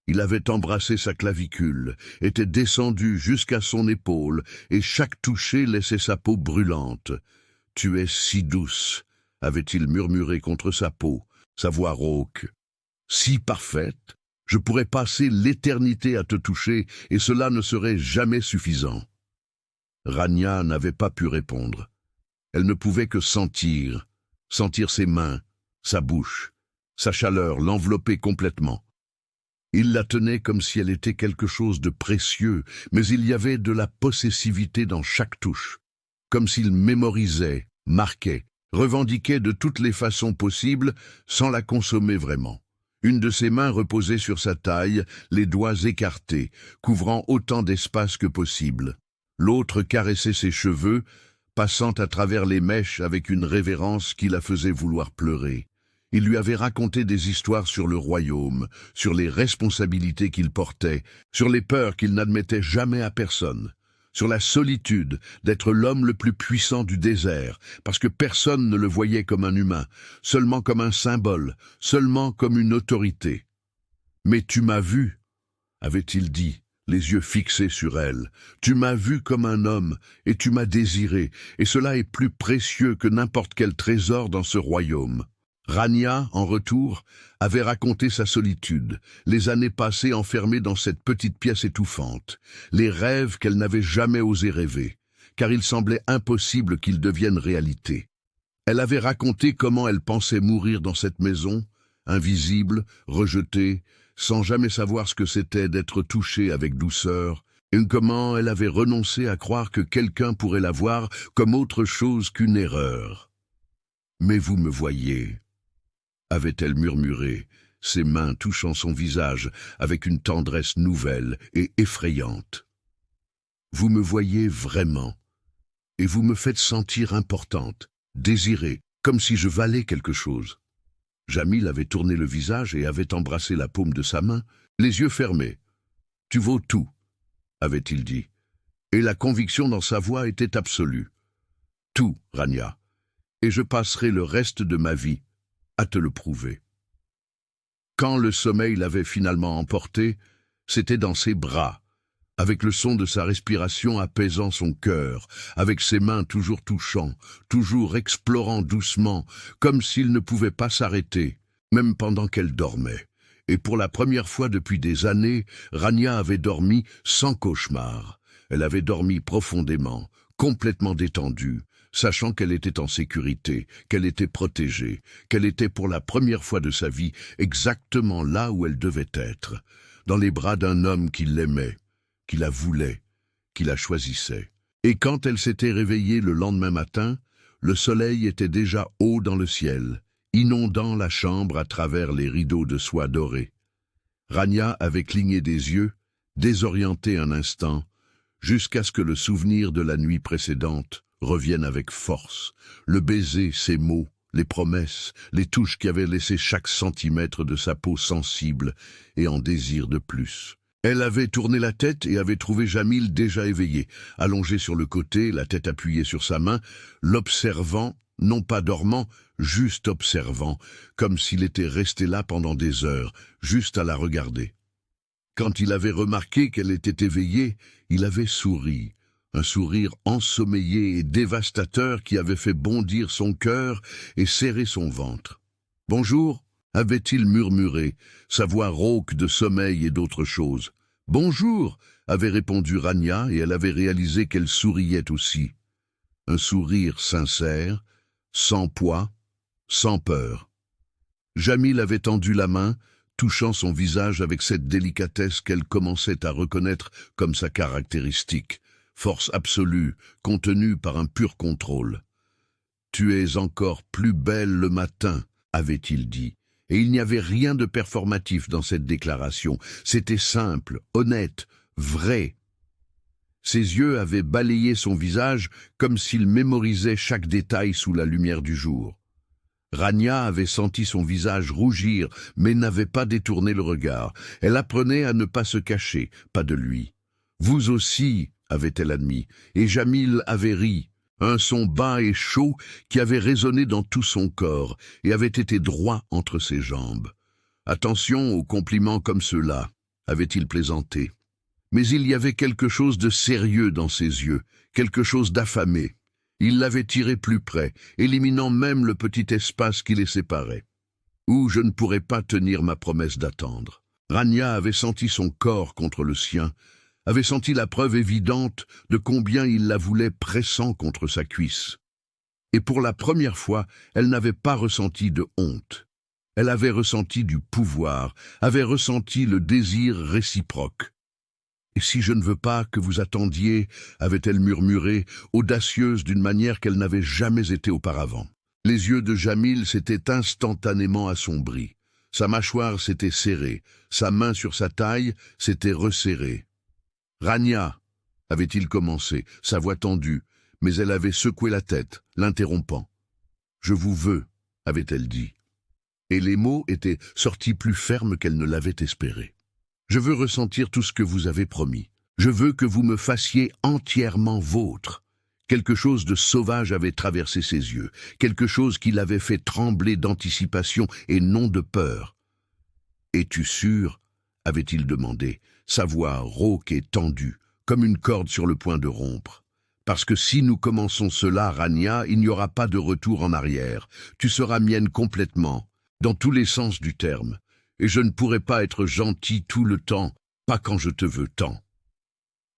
Il avait embrassé sa clavicule, était descendu jusqu'à son épaule, et chaque toucher laissait sa peau brûlante. « Tu es si douce », avait-il murmuré contre sa peau, sa voix rauque. « Si parfaite, je pourrais passer l'éternité à te toucher, et cela ne serait jamais suffisant. » Rania n'avait pas pu répondre. Elle ne pouvait que sentir ses mains, sa bouche, sa chaleur l'envelopper complètement. Il la tenait comme si elle était quelque chose de précieux, mais il y avait de la possessivité dans chaque touche, comme s'il mémorisait, marquait, revendiquait de toutes les façons possibles sans la consommer vraiment. Une de ses mains reposait sur sa taille, les doigts écartés, couvrant autant d'espace que possible. L'autre caressait ses cheveux, passant à travers les mèches avec une révérence qui la faisait vouloir pleurer. Il lui avait raconté des histoires sur le royaume, sur les responsabilités qu'il portait, sur les peurs qu'il n'admettait jamais à personne, sur la solitude d'être l'homme le plus puissant du désert, parce que personne ne le voyait comme un humain, seulement comme un symbole, seulement comme une autorité. « Mais tu m'as vu » avait-il dit, les yeux fixés sur elle. « Tu m'as vu comme un homme, et tu m'as désiré, et cela est plus précieux que n'importe quel trésor dans ce royaume. » Rania, en retour, avait raconté sa solitude, les années passées enfermées dans cette petite pièce étouffante, les rêves qu'elle n'avait jamais osé rêver, car il semblait impossible qu'ils deviennent réalité. Elle avait raconté comment elle pensait mourir dans cette maison, invisible, rejetée, sans jamais savoir ce que c'était d'être touchée avec douceur, et comment elle avait renoncé à croire que quelqu'un pourrait la voir comme autre chose qu'une erreur. « Mais vous me voyez » avait-elle murmuré, ses mains touchant son visage avec une tendresse nouvelle et effrayante. « Vous me voyez vraiment, et vous me faites sentir importante, désirée, comme si je valais quelque chose. » Jamil avait tourné le visage et avait embrassé la paume de sa main, les yeux fermés. « Tu vaux tout, » avait-il dit, et la conviction dans sa voix était absolue. « Tout, Rania, et je passerai le reste de ma vie à te le prouver. » Quand le sommeil l'avait finalement emporté, c'était dans ses bras, avec le son de sa respiration apaisant son cœur, avec ses mains toujours touchant, toujours explorant doucement, comme s'il ne pouvait pas s'arrêter, même pendant qu'elle dormait. Et pour la première fois depuis des années, Rania avait dormi sans cauchemar. Elle avait dormi profondément, complètement détendue, sachant qu'elle était en sécurité, qu'elle était protégée, qu'elle était pour la première fois de sa vie exactement là où elle devait être, dans les bras d'un homme qui l'aimait, qui la voulait, qui la choisissait. Et quand elle s'était réveillée le lendemain matin, le soleil était déjà haut dans le ciel, inondant la chambre à travers les rideaux de soie dorée. Rania avait cligné des yeux, désorientée un instant, jusqu'à ce que le souvenir de la nuit précédente revienne avec force, le baiser, ses mots, les promesses, les touches qui avaient laissé chaque centimètre de sa peau sensible et en désir de plus. Elle avait tourné la tête et avait trouvé Jamil déjà éveillé, allongé sur le côté, la tête appuyée sur sa main, l'observant, non pas dormant, juste observant, comme s'il était resté là pendant des heures, juste à la regarder. Quand il avait remarqué qu'elle était éveillée, il avait souri, un sourire ensommeillé et dévastateur qui avait fait bondir son cœur et serrer son ventre. « Bonjour » avait-il murmuré, sa voix rauque de sommeil et d'autre chose. « Bonjour » avait répondu Rania et elle avait réalisé qu'elle souriait aussi. Un sourire sincère, sans poids, sans peur. Jamil avait tendu la main, touchant son visage avec cette délicatesse qu'elle commençait à reconnaître comme sa caractéristique, force absolue, contenue par un pur contrôle. « Tu es encore plus belle le matin » avait-il dit, et il n'y avait rien de performatif dans cette déclaration. C'était simple, honnête, vrai. Ses yeux avaient balayé son visage comme s'il mémorisait chaque détail sous la lumière du jour. Rania avait senti son visage rougir, mais n'avait pas détourné le regard. Elle apprenait à ne pas se cacher, pas de lui. « Vous aussi » avait-elle admis, et Jamil avait ri, un son bas et chaud qui avait résonné dans tout son corps et avait été droit entre ses jambes. « Attention aux compliments comme ceux-là » avait-il plaisanté. Mais il y avait quelque chose de sérieux dans ses yeux, quelque chose d'affamé. Il l'avait tiré plus près, éliminant même le petit espace qui les séparait. « Où je ne pourrais pas tenir ma promesse d'attendre. » Rania avait senti son corps contre le sien, avait senti la preuve évidente de combien il la voulait pressant contre sa cuisse. Et pour la première fois, elle n'avait pas ressenti de honte. Elle avait ressenti du pouvoir, avait ressenti le désir réciproque. « Et si je ne veux pas que vous attendiez » avait-elle murmuré, audacieuse d'une manière qu'elle n'avait jamais été auparavant. Les yeux de Jamil s'étaient instantanément assombris. Sa mâchoire s'était serrée, sa main sur sa taille s'était resserrée. « Rania » avait-il commencé, sa voix tendue, mais elle avait secoué la tête, l'interrompant. « Je vous veux » avait-elle dit. Et les mots étaient sortis plus fermes qu'elle ne l'avait espéré. « Je veux ressentir tout ce que vous avez promis. Je veux que vous me fassiez entièrement vôtre. » Quelque chose de sauvage avait traversé ses yeux, quelque chose qui l'avait fait trembler d'anticipation et non de peur. « Es-tu sûr ?» avait-il demandé, sa voix rauque et tendue, comme une corde sur le point de rompre. « Parce que si nous commençons cela, Rania, il n'y aura pas de retour en arrière. Tu seras mienne complètement, dans tous les sens du terme. Et je ne pourrai pas être gentil tout le temps, pas quand je te veux tant. »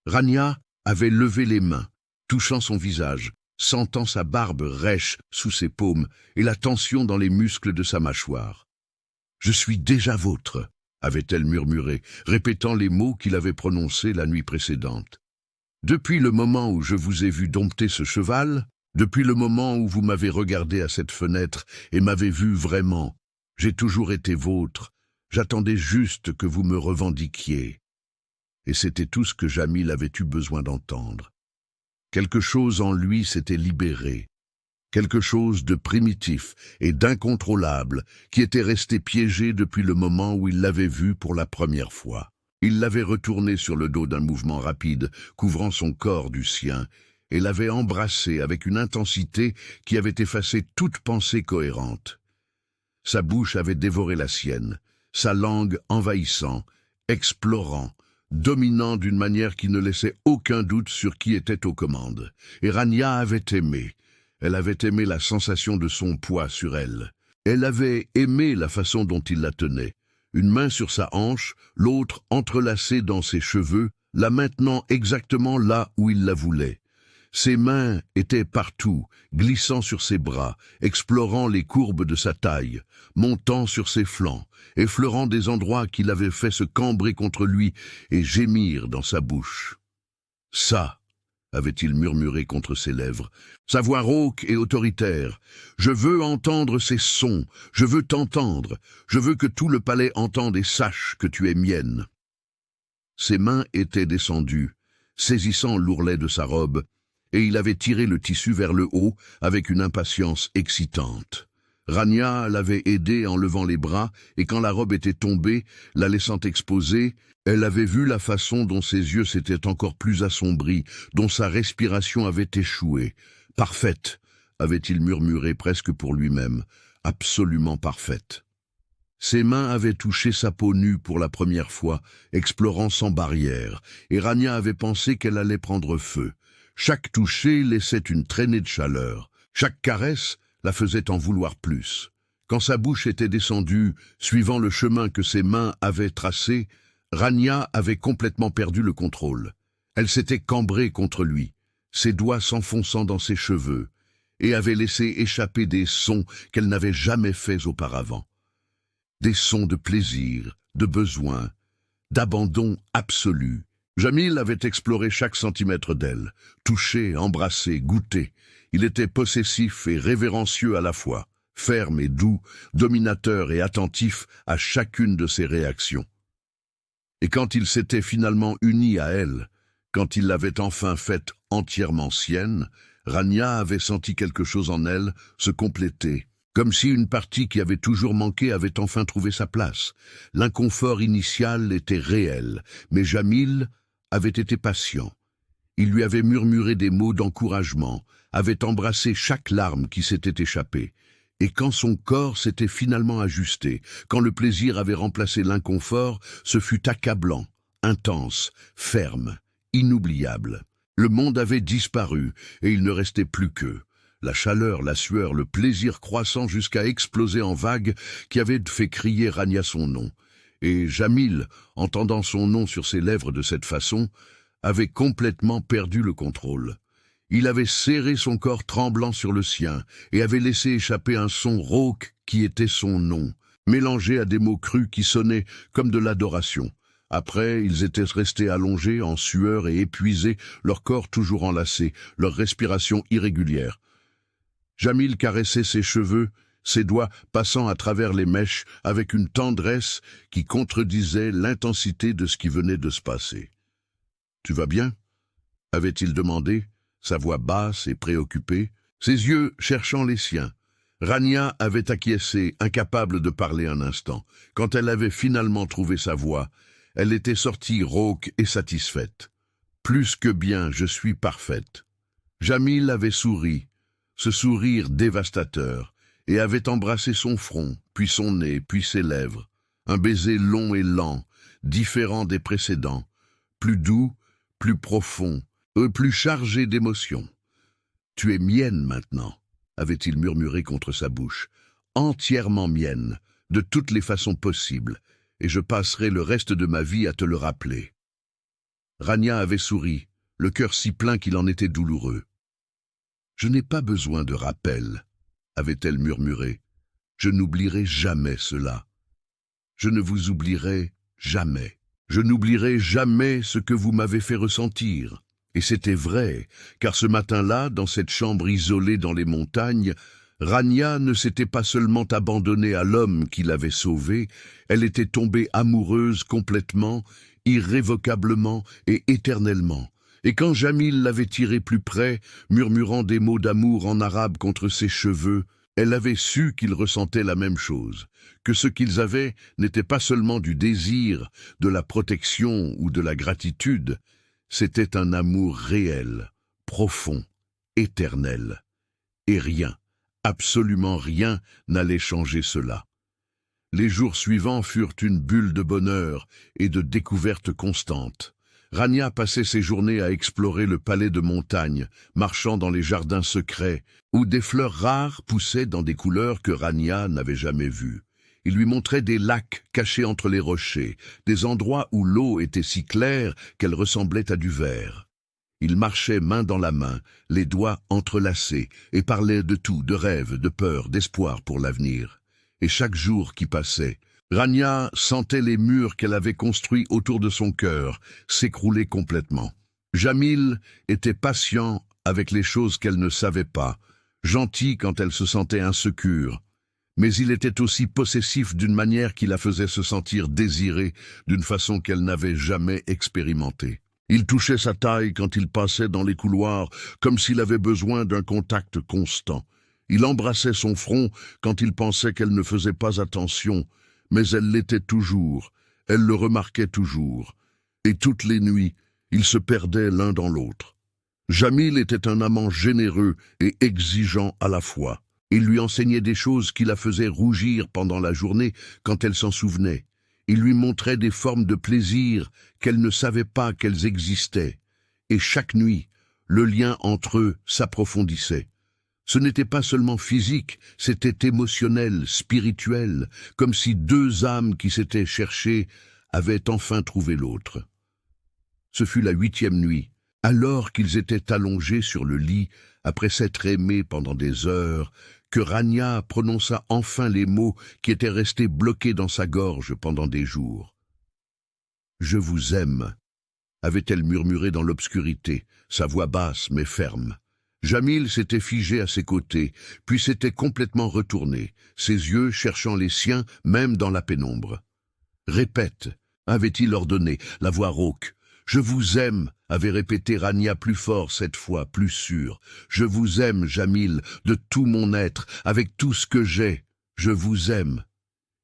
Rania avait levé les mains, touchant son visage, sentant sa barbe rêche sous ses paumes et la tension dans les muscles de sa mâchoire. « Je suis déjà vôtre », avait-elle murmuré, répétant les mots qu'il avait prononcés la nuit précédente. « Depuis le moment où je vous ai vu dompter ce cheval, depuis le moment où vous m'avez regardé à cette fenêtre et m'avez vu vraiment, j'ai toujours été vôtre. J'attendais juste que vous me revendiquiez. » Et c'était tout ce que Jamil avait eu besoin d'entendre. Quelque chose en lui s'était libéré, quelque chose de primitif et d'incontrôlable qui était resté piégé depuis le moment où il l'avait vu pour la première fois. Il l'avait retourné sur le dos d'un mouvement rapide, couvrant son corps du sien, et l'avait embrassé avec une intensité qui avait effacé toute pensée cohérente. Sa bouche avait dévoré la sienne, sa langue envahissant, explorant, dominant d'une manière qui ne laissait aucun doute sur qui était aux commandes. Et Rania avait aimé. Elle avait aimé la sensation de son poids sur elle. Elle avait aimé la façon dont il la tenait. Une main sur sa hanche, l'autre entrelacée dans ses cheveux, la maintenant exactement là où il la voulait. Ses mains étaient partout, glissant sur ses bras, explorant les courbes de sa taille, montant sur ses flancs, effleurant des endroits qu'il avait fait se cambrer contre lui et gémir dans sa bouche. « Ça !» avait-il murmuré contre ses lèvres, sa voix rauque et autoritaire. « Je veux entendre ces sons, je veux t'entendre, je veux que tout le palais entende et sache que tu es mienne. » Ses mains étaient descendues, saisissant l'ourlet de sa robe, et il avait tiré le tissu vers le haut avec une impatience excitante. Rania l'avait aidé en levant les bras, et quand la robe était tombée, la laissant exposée, elle avait vu la façon dont ses yeux s'étaient encore plus assombris, dont sa respiration avait échoué. « Parfaite !» avait-il murmuré presque pour lui-même, « absolument parfaite !» Ses mains avaient touché sa peau nue pour la première fois, explorant sans barrière, et Rania avait pensé qu'elle allait prendre feu. Chaque toucher laissait une traînée de chaleur. Chaque caresse la faisait en vouloir plus. Quand sa bouche était descendue, suivant le chemin que ses mains avaient tracé, Rania avait complètement perdu le contrôle. Elle s'était cambrée contre lui, ses doigts s'enfonçant dans ses cheveux, et avait laissé échapper des sons qu'elle n'avait jamais faits auparavant. Des sons de plaisir, de besoin, d'abandon absolu. Jamil avait exploré chaque centimètre d'elle, touché, embrassé, goûté. Il était possessif et révérencieux à la fois, ferme et doux, dominateur et attentif à chacune de ses réactions. Et quand il s'était finalement uni à elle, quand il l'avait enfin faite entièrement sienne, Rania avait senti quelque chose en elle se compléter, comme si une partie qui avait toujours manqué avait enfin trouvé sa place. L'inconfort initial était réel, mais Jamil avait été patient. Il lui avait murmuré des mots d'encouragement, avait embrassé chaque larme qui s'était échappée. Et quand son corps s'était finalement ajusté, quand le plaisir avait remplacé l'inconfort, ce fut accablant, intense, ferme, inoubliable. Le monde avait disparu, et il ne restait plus qu'eux. La chaleur, la sueur, le plaisir croissant jusqu'à exploser en vagues qui avaient fait crier Rania son nom. Et Jamil, entendant son nom sur ses lèvres de cette façon, avait complètement perdu le contrôle. Il avait serré son corps tremblant sur le sien et avait laissé échapper un son rauque qui était son nom. mélangés à des mots crus qui sonnaient comme de l'adoration. Après, ils étaient restés allongés, en sueur et épuisés, leur corps toujours enlacé, leur respiration irrégulière. Jamil caressait ses cheveux, ses doigts passant à travers les mèches avec une tendresse qui contredisait l'intensité de ce qui venait de se passer. « Tu vas bien ?» avait-il demandé, sa voix basse et préoccupée, ses yeux cherchant les siens. Rania avait acquiescé, incapable de parler un instant. Quand elle avait finalement trouvé sa voix, elle était sortie rauque et satisfaite. « Plus que bien, je suis parfaite. » Jamil avait souri, ce sourire dévastateur, et avait embrassé son front, puis son nez, puis ses lèvres. Un baiser long et lent, différent des précédents, plus doux, plus profond, plus chargé d'émotions. « Tu es mienne maintenant », avait-il murmuré contre sa bouche, « entièrement mienne, de toutes les façons possibles, et je passerai le reste de ma vie à te le rappeler. » Rania avait souri, le cœur si plein qu'il en était douloureux. « Je n'ai pas besoin de rappel, » avait-elle murmuré. « Je n'oublierai jamais cela. Je ne vous oublierai jamais. Je n'oublierai jamais ce que vous m'avez fait ressentir. » Et c'était vrai, car ce matin-là, dans cette chambre isolée dans les montagnes, Rania ne s'était pas seulement abandonnée à l'homme qui l'avait sauvée, elle était tombée amoureuse complètement, irrévocablement et éternellement. Et quand Jamil l'avait tirée plus près, murmurant des mots d'amour en arabe contre ses cheveux, elle avait su qu'il ressentait la même chose, que ce qu'ils avaient n'était pas seulement du désir, de la protection ou de la gratitude, c'était un amour réel, profond, éternel. Et rien, absolument rien, n'allait changer cela. Les jours suivants furent une bulle de bonheur et de découvertes constantes. Rania passait ses journées à explorer le palais de montagne, marchant dans les jardins secrets, où des fleurs rares poussaient dans des couleurs que Rania n'avait jamais vues. Il lui montrait des lacs cachés entre les rochers, des endroits où l'eau était si claire qu'elle ressemblait à du verre. Il marchait main dans la main, les doigts entrelacés, et parlait de tout, de rêves, de peur, d'espoir pour l'avenir. Et chaque jour qui passait, Rania sentait les murs qu'elle avait construits autour de son cœur s'écrouler complètement. Jamil était patient avec les choses qu'elle ne savait pas, gentil quand elle se sentait insécure, mais il était aussi possessif d'une manière qui la faisait se sentir désirée d'une façon qu'elle n'avait jamais expérimentée. Il touchait sa taille quand il passait dans les couloirs, comme s'il avait besoin d'un contact constant. Il embrassait son front quand il pensait qu'elle ne faisait pas attention, mais elle l'était toujours, elle le remarquait toujours. Et toutes les nuits, ils se perdaient l'un dans l'autre. Jamil était un amant généreux et exigeant à la fois. Il lui enseignait des choses qui la faisaient rougir pendant la journée quand elle s'en souvenait. Il lui montrait des formes de plaisir qu'elle ne savait pas qu'elles existaient. Et chaque nuit, le lien entre eux s'approfondissait. Ce n'était pas seulement physique, c'était émotionnel, spirituel, comme si deux âmes qui s'étaient cherchées avaient enfin trouvé l'autre. Ce fut la 8e nuit, alors qu'ils étaient allongés sur le lit, après s'être aimés pendant des heures, que Rania prononça enfin les mots qui étaient restés bloqués dans sa gorge pendant des jours. « Je vous aime », avait-elle murmuré dans l'obscurité, sa voix basse mais ferme. Jamil s'était figé à ses côtés, puis s'était complètement retourné, ses yeux cherchant les siens même dans la pénombre. « Répète », avait-il ordonné, la voix rauque. « Je vous aime », avait répété Rania plus fort cette fois, plus sûr. « Je vous aime, Jamil, de tout mon être, avec tout ce que j'ai. Je vous aime. »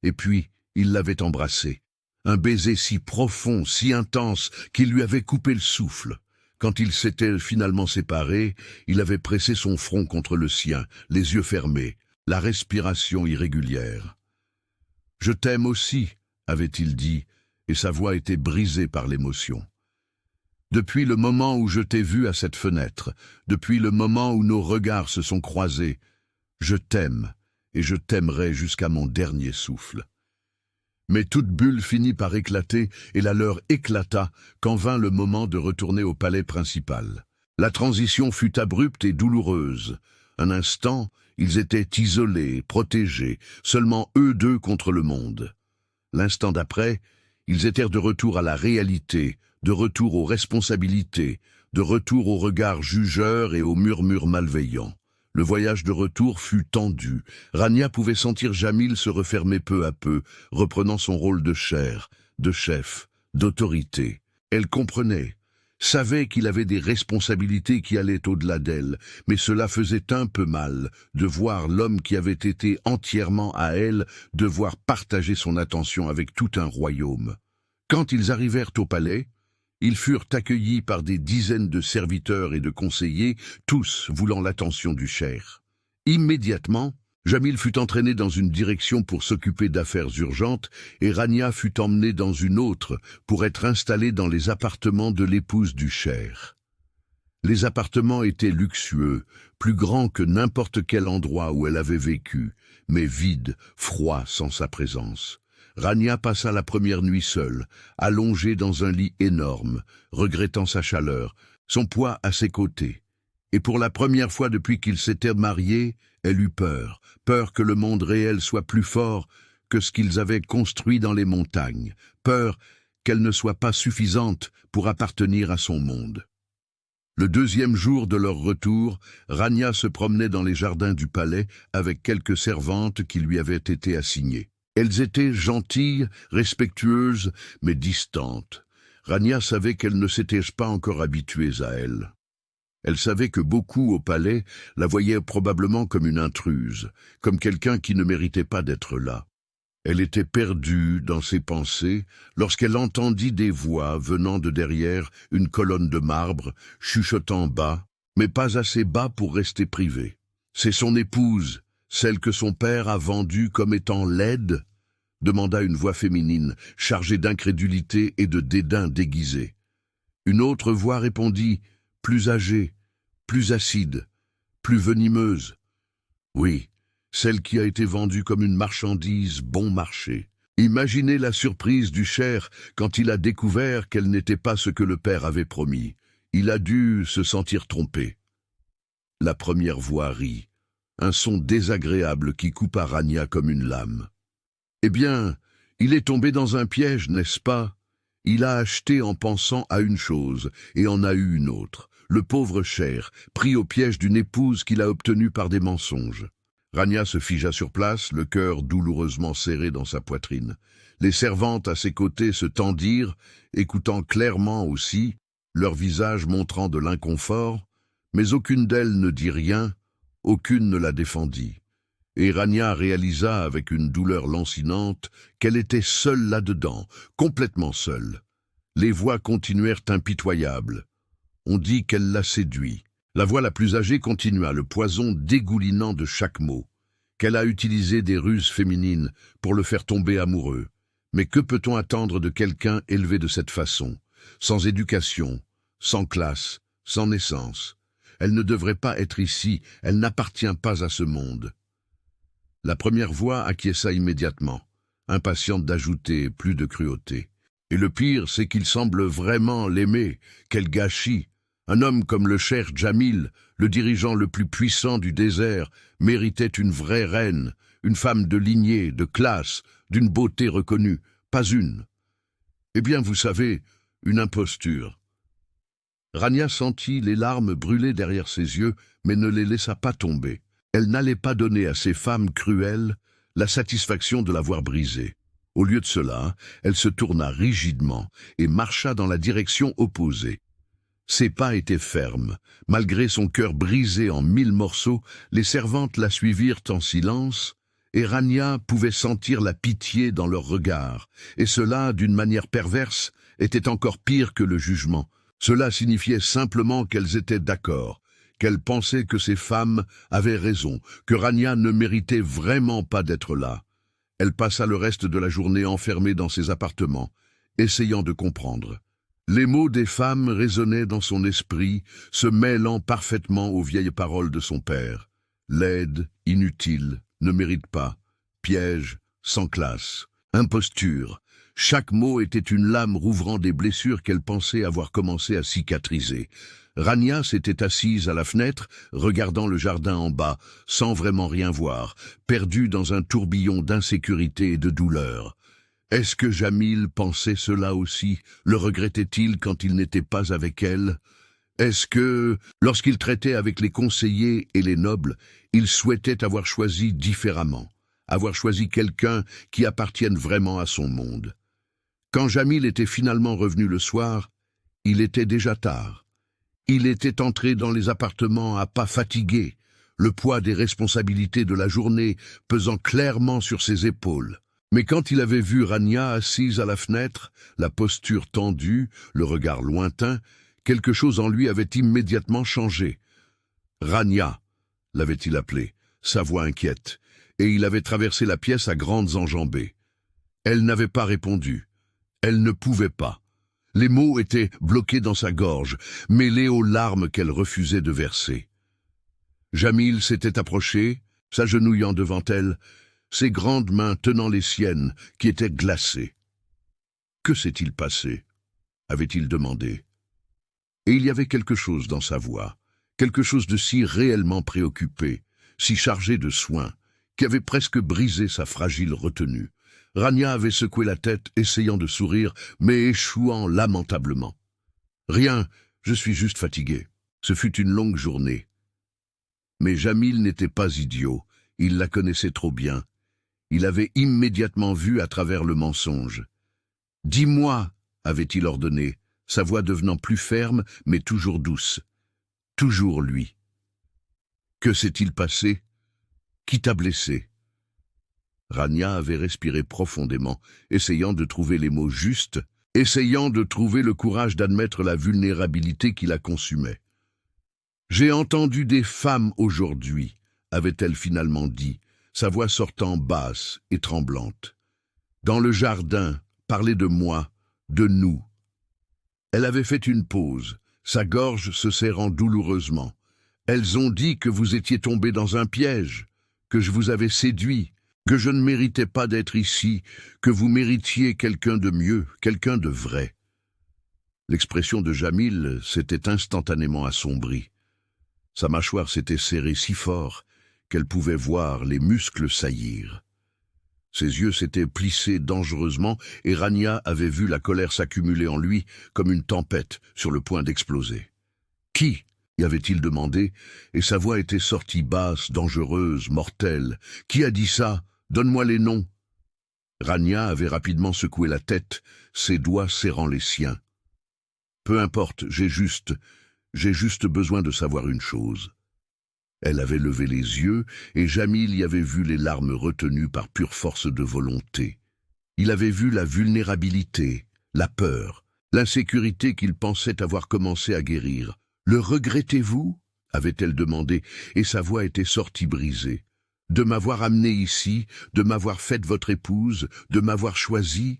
Et puis, il l'avait embrassée. Un baiser si profond, si intense, qu'il lui avait coupé le souffle. Quand ils s'étaient finalement séparés, il avait pressé son front contre le sien, les yeux fermés, la respiration irrégulière. « Je t'aime aussi », avait-il dit, et sa voix était brisée par l'émotion. « Depuis le moment où je t'ai vu à cette fenêtre, depuis le moment où nos regards se sont croisés, je t'aime, et je t'aimerai jusqu'à mon dernier souffle. » Mais toute bulle finit par éclater, et la leur éclata quand vint le moment de retourner au palais principal. La transition fut abrupte et douloureuse. Un instant, Ils étaient isolés, protégés, seulement eux deux contre le monde. L'instant d'après, ils étaient de retour à la réalité, de retour aux responsabilités, de retour aux regards jugeurs et aux murmures malveillants. Le voyage de retour fut tendu. Rania pouvait sentir Jamil se refermer peu à peu, reprenant son rôle de chair, de chef, d'autorité. Elle comprenait, savait qu'il avait des responsabilités qui allaient au-delà d'elle, mais cela faisait un peu mal de voir l'homme qui avait été entièrement à elle devoir partager son attention avec tout un royaume. Quand ils arrivèrent au palais, ils furent accueillis par des dizaines de serviteurs et de conseillers, tous voulant l'attention du cheikh. Immédiatement, Jamil fut entraîné dans une direction pour s'occuper d'affaires urgentes et Rania fut emmenée dans une autre pour être installée dans les appartements de l'épouse du cheikh. Les appartements étaient luxueux, plus grands que n'importe quel endroit où elle avait vécu, mais vides, froids sans sa présence. Rania passa la première nuit seule, allongée dans un lit énorme, regrettant sa chaleur, son poids à ses côtés. Et pour la première fois depuis qu'ils s'étaient mariés, elle eut peur, peur que le monde réel soit plus fort que ce qu'ils avaient construit dans les montagnes, peur qu'elle ne soit pas suffisante pour appartenir à son monde. Le deuxième jour de leur retour, Rania se promenait dans les jardins du palais avec quelques servantes qui lui avaient été assignées. Elles étaient gentilles, respectueuses, mais distantes. Rania savait qu'elles ne s'étaient pas encore habituées à elle. Elle savait que beaucoup au palais la voyaient probablement comme une intruse, comme quelqu'un qui ne méritait pas d'être là. Elle était perdue dans ses pensées lorsqu'elle entendit des voix venant de derrière une colonne de marbre, chuchotant bas, mais pas assez bas pour rester privée. C'est son épouse, celle que son père a vendue comme étant laide, demanda une voix féminine, chargée d'incrédulité et de dédain déguisé. Une autre voix répondit, plus âgée, plus acide, plus venimeuse. Oui, celle qui a été vendue comme une marchandise bon marché. Imaginez la surprise du cheikh quand il a découvert qu'elle n'était pas ce que le père avait promis. Il a dû se sentir trompé. La première voix rit, un son désagréable qui coupa Rania comme une lame. Eh bien, il est tombé dans un piège, n'est-ce pas? Il a acheté en pensant à une chose et en a eu une autre. Le pauvre cheikh, pris au piège d'une épouse qu'il a obtenue par des mensonges. Rania se figea sur place, le cœur douloureusement serré dans sa poitrine. Les servantes à ses côtés se tendirent, écoutant clairement aussi, leur visage montrant de l'inconfort, mais aucune d'elles ne dit rien, aucune ne la défendit. Et Rania réalisa avec une douleur lancinante qu'elle était seule là-dedans, complètement seule. Les voix continuèrent impitoyables. On dit qu'elle l'a séduit. La voix la plus âgée continua, le poison dégoulinant de chaque mot, qu'elle a utilisé des ruses féminines pour le faire tomber amoureux. Mais que peut-on attendre de quelqu'un élevé de cette façon, sans éducation, sans classe, sans naissance? Elle ne devrait pas être ici, elle n'appartient pas à ce monde. La première voix acquiesça immédiatement, impatiente d'ajouter plus de cruauté. Et le pire, c'est qu'il semble vraiment l'aimer. Quel gâchis! Un homme comme le cheikh Jamil, le dirigeant le plus puissant du désert, méritait une vraie reine, une femme de lignée, de classe, d'une beauté reconnue, pas une. Eh bien, vous savez, une imposture. Rania sentit les larmes brûler derrière ses yeux, mais ne les laissa pas tomber. Elle n'allait pas donner à ces femmes cruelles la satisfaction de l'avoir brisée. Au lieu de cela, elle se tourna rigidement et marcha dans la direction opposée. Ses pas étaient fermes. Malgré son cœur brisé en 1000 morceaux, les servantes la suivirent en silence, et Rania pouvait sentir la pitié dans leurs regards, et cela, d'une manière perverse, était encore pire que le jugement. Cela signifiait simplement qu'elles étaient d'accord, qu'elles pensaient que ces femmes avaient raison, que Rania ne méritait vraiment pas d'être là. Elle passa le reste de la journée enfermée dans ses appartements, essayant de comprendre. Les mots des femmes résonnaient dans son esprit, se mêlant parfaitement aux vieilles paroles de son père. Laide, inutile, ne mérite pas, piège, sans classe, imposture. Chaque mot était une lame rouvrant des blessures qu'elle pensait avoir commencé à cicatriser. Rania s'était assise à la fenêtre, regardant le jardin en bas, sans vraiment rien voir, perdue dans un tourbillon d'insécurité et de douleur. Est-ce que Jamil pensait cela aussi? Le regrettait-il quand il n'était pas avec elle? Est-ce que, lorsqu'il traitait avec les conseillers et les nobles, il souhaitait avoir choisi différemment, avoir choisi quelqu'un qui appartienne vraiment à son monde? Quand Jamil était finalement revenu le soir, il était déjà tard. Il était entré dans les appartements à pas fatigués, le poids des responsabilités de la journée pesant clairement sur ses épaules. Mais quand il avait vu Rania assise à la fenêtre, la posture tendue, le regard lointain, quelque chose en lui avait immédiatement changé. Rania, l'avait-il appelée, sa voix inquiète, et il avait traversé la pièce à grandes enjambées. Elle n'avait pas répondu. Elle ne pouvait pas. Les mots étaient bloqués dans sa gorge, mêlés aux larmes qu'elle refusait de verser. Jamil s'était approché, s'agenouillant devant elle, ses grandes mains tenant les siennes, qui étaient glacées. « Que s'est-il passé » avait-il demandé. Et il y avait quelque chose dans sa voix, quelque chose de si réellement préoccupé, si chargé de soins, qui avait presque brisé sa fragile retenue. Rania avait secoué la tête, essayant de sourire, mais échouant lamentablement. « Rien, je suis juste fatigué. Ce fut une longue journée. » Mais Jamil n'était pas idiot, il la connaissait trop bien. Il avait immédiatement vu à travers le mensonge. « Dis-moi » avait-il ordonné, sa voix devenant plus ferme, mais toujours douce. Toujours lui. « Que s'est-il passé? Qui t'a blessé ?» Rania avait respiré profondément, essayant de trouver les mots justes, essayant de trouver le courage d'admettre la vulnérabilité qui la consumait. « J'ai entendu des femmes aujourd'hui, » avait-elle finalement dit, sa voix sortant basse et tremblante. « Dans le jardin, parler de moi, de nous. » Elle avait fait une pause, sa gorge se serrant douloureusement. « Elles ont dit que vous étiez tombé dans un piège, que je vous avais séduit, que je ne méritais pas d'être ici, que vous méritiez quelqu'un de mieux, quelqu'un de vrai. » L'expression de Jamil s'était instantanément assombrie. Sa mâchoire s'était serrée si fort qu'elle pouvait voir les muscles saillir. Ses yeux s'étaient plissés dangereusement et Rania avait vu la colère s'accumuler en lui comme une tempête sur le point d'exploser. « Qui ?» y avait-il demandé, et sa voix était sortie basse, dangereuse, mortelle. « Qui a dit ça? Donne-moi les noms. » Rania avait rapidement secoué la tête, ses doigts serrant les siens. « Peu importe, j'ai juste besoin de savoir une chose. » Elle avait levé les yeux, et Jamil y avait vu les larmes retenues par pure force de volonté. Il avait vu la vulnérabilité, la peur, l'insécurité qu'il pensait avoir commencé à guérir. « Le regrettez-vous » avait-elle demandé, et sa voix était sortie brisée. « De m'avoir amené ici, de m'avoir faite votre épouse, de m'avoir choisi ?»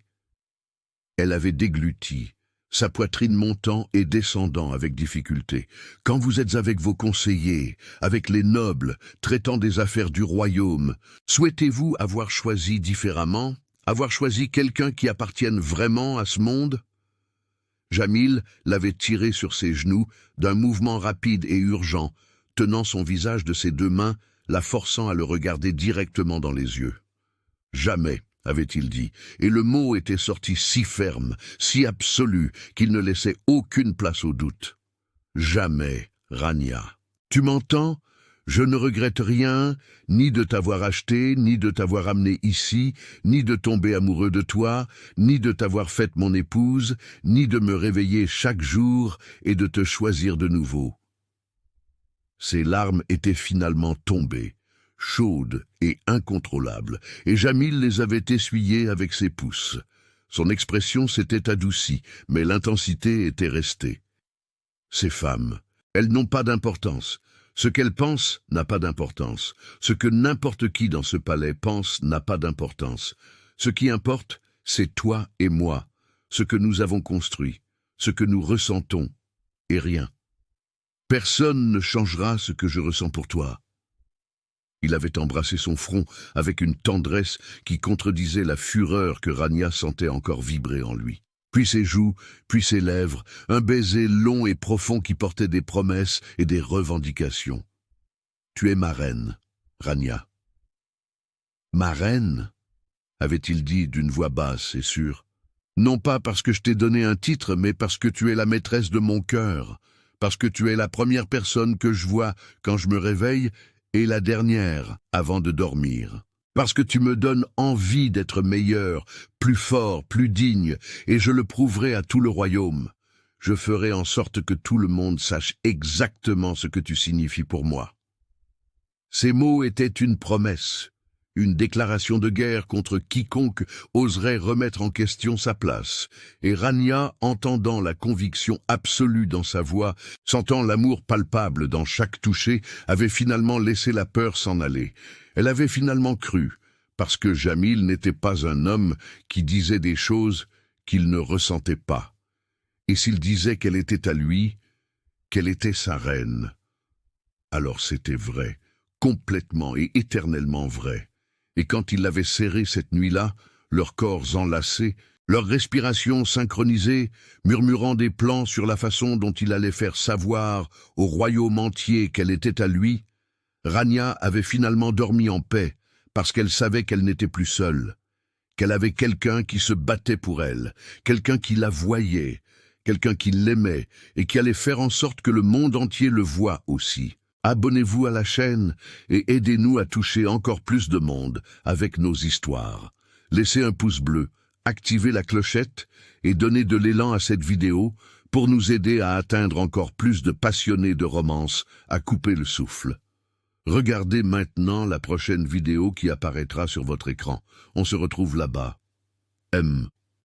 Elle avait dégluti, sa poitrine montant et descendant avec difficulté. « Quand vous êtes avec vos conseillers, avec les nobles, traitant des affaires du royaume, souhaitez-vous avoir choisi différemment, avoir choisi quelqu'un qui appartienne vraiment à ce monde ?» Jamil l'avait tiré sur ses genoux d'un mouvement rapide et urgent, tenant son visage de ses deux mains, la forçant à le regarder directement dans les yeux. « Jamais !» avait-il dit, et le mot était sorti si ferme, si absolu, qu'il ne laissait aucune place au doute. « Jamais, Rania. Tu m'entends ? Je ne regrette rien, ni de t'avoir acheté, ni de t'avoir amené ici, ni de tomber amoureux de toi, ni de t'avoir faite mon épouse, ni de me réveiller chaque jour et de te choisir de nouveau. » Ses larmes étaient finalement tombées, chaudes et incontrôlables, et Jamil les avait essuyées avec ses pouces. Son expression s'était adoucie, mais l'intensité était restée. Ces femmes, elles n'ont pas d'importance. Ce qu'elles pensent n'a pas d'importance. Ce que n'importe qui dans ce palais pense n'a pas d'importance. Ce qui importe, c'est toi et moi, ce que nous avons construit, ce que nous ressentons, et rien. Personne ne changera ce que je ressens pour toi. Il avait embrassé son front avec une tendresse qui contredisait la fureur que Rania sentait encore vibrer en lui. Puis ses joues, puis ses lèvres, un baiser long et profond qui portait des promesses et des revendications. « Tu es ma reine, Rania. »« Ma reine ?» avait-il dit d'une voix basse et sûre. « Non pas parce que je t'ai donné un titre, mais parce que tu es la maîtresse de mon cœur, parce que tu es la première personne que je vois quand je me réveille et la dernière avant de dormir. Parce que tu me donnes envie d'être meilleur, plus fort, plus digne, et je le prouverai à tout le royaume. Je ferai en sorte que tout le monde sache exactement ce que tu signifies pour moi. » Ces mots étaient une promesse, une déclaration de guerre contre quiconque oserait remettre en question sa place, et Rania, entendant la conviction absolue dans sa voix, sentant l'amour palpable dans chaque toucher, avait finalement laissé la peur s'en aller. Elle avait finalement cru, parce que Jamil n'était pas un homme qui disait des choses qu'il ne ressentait pas. Et s'il disait qu'elle était à lui, qu'elle était sa reine, alors c'était vrai, complètement et éternellement vrai. Et quand il l'avait serrée cette nuit-là, leurs corps enlacés, leurs respirations synchronisées, murmurant des plans sur la façon dont il allait faire savoir au royaume entier qu'elle était à lui, Rania avait finalement dormi en paix, parce qu'elle savait qu'elle n'était plus seule, qu'elle avait quelqu'un qui se battait pour elle, quelqu'un qui la voyait, quelqu'un qui l'aimait et qui allait faire en sorte que le monde entier le voie aussi. Abonnez-vous à la chaîne et aidez-nous à toucher encore plus de monde avec nos histoires. Laissez un pouce bleu, activez la clochette et donnez de l'élan à cette vidéo pour nous aider à atteindre encore plus de passionnés de romance à couper le souffle. Regardez maintenant la prochaine vidéo qui apparaîtra sur votre écran. On se retrouve là-bas. M.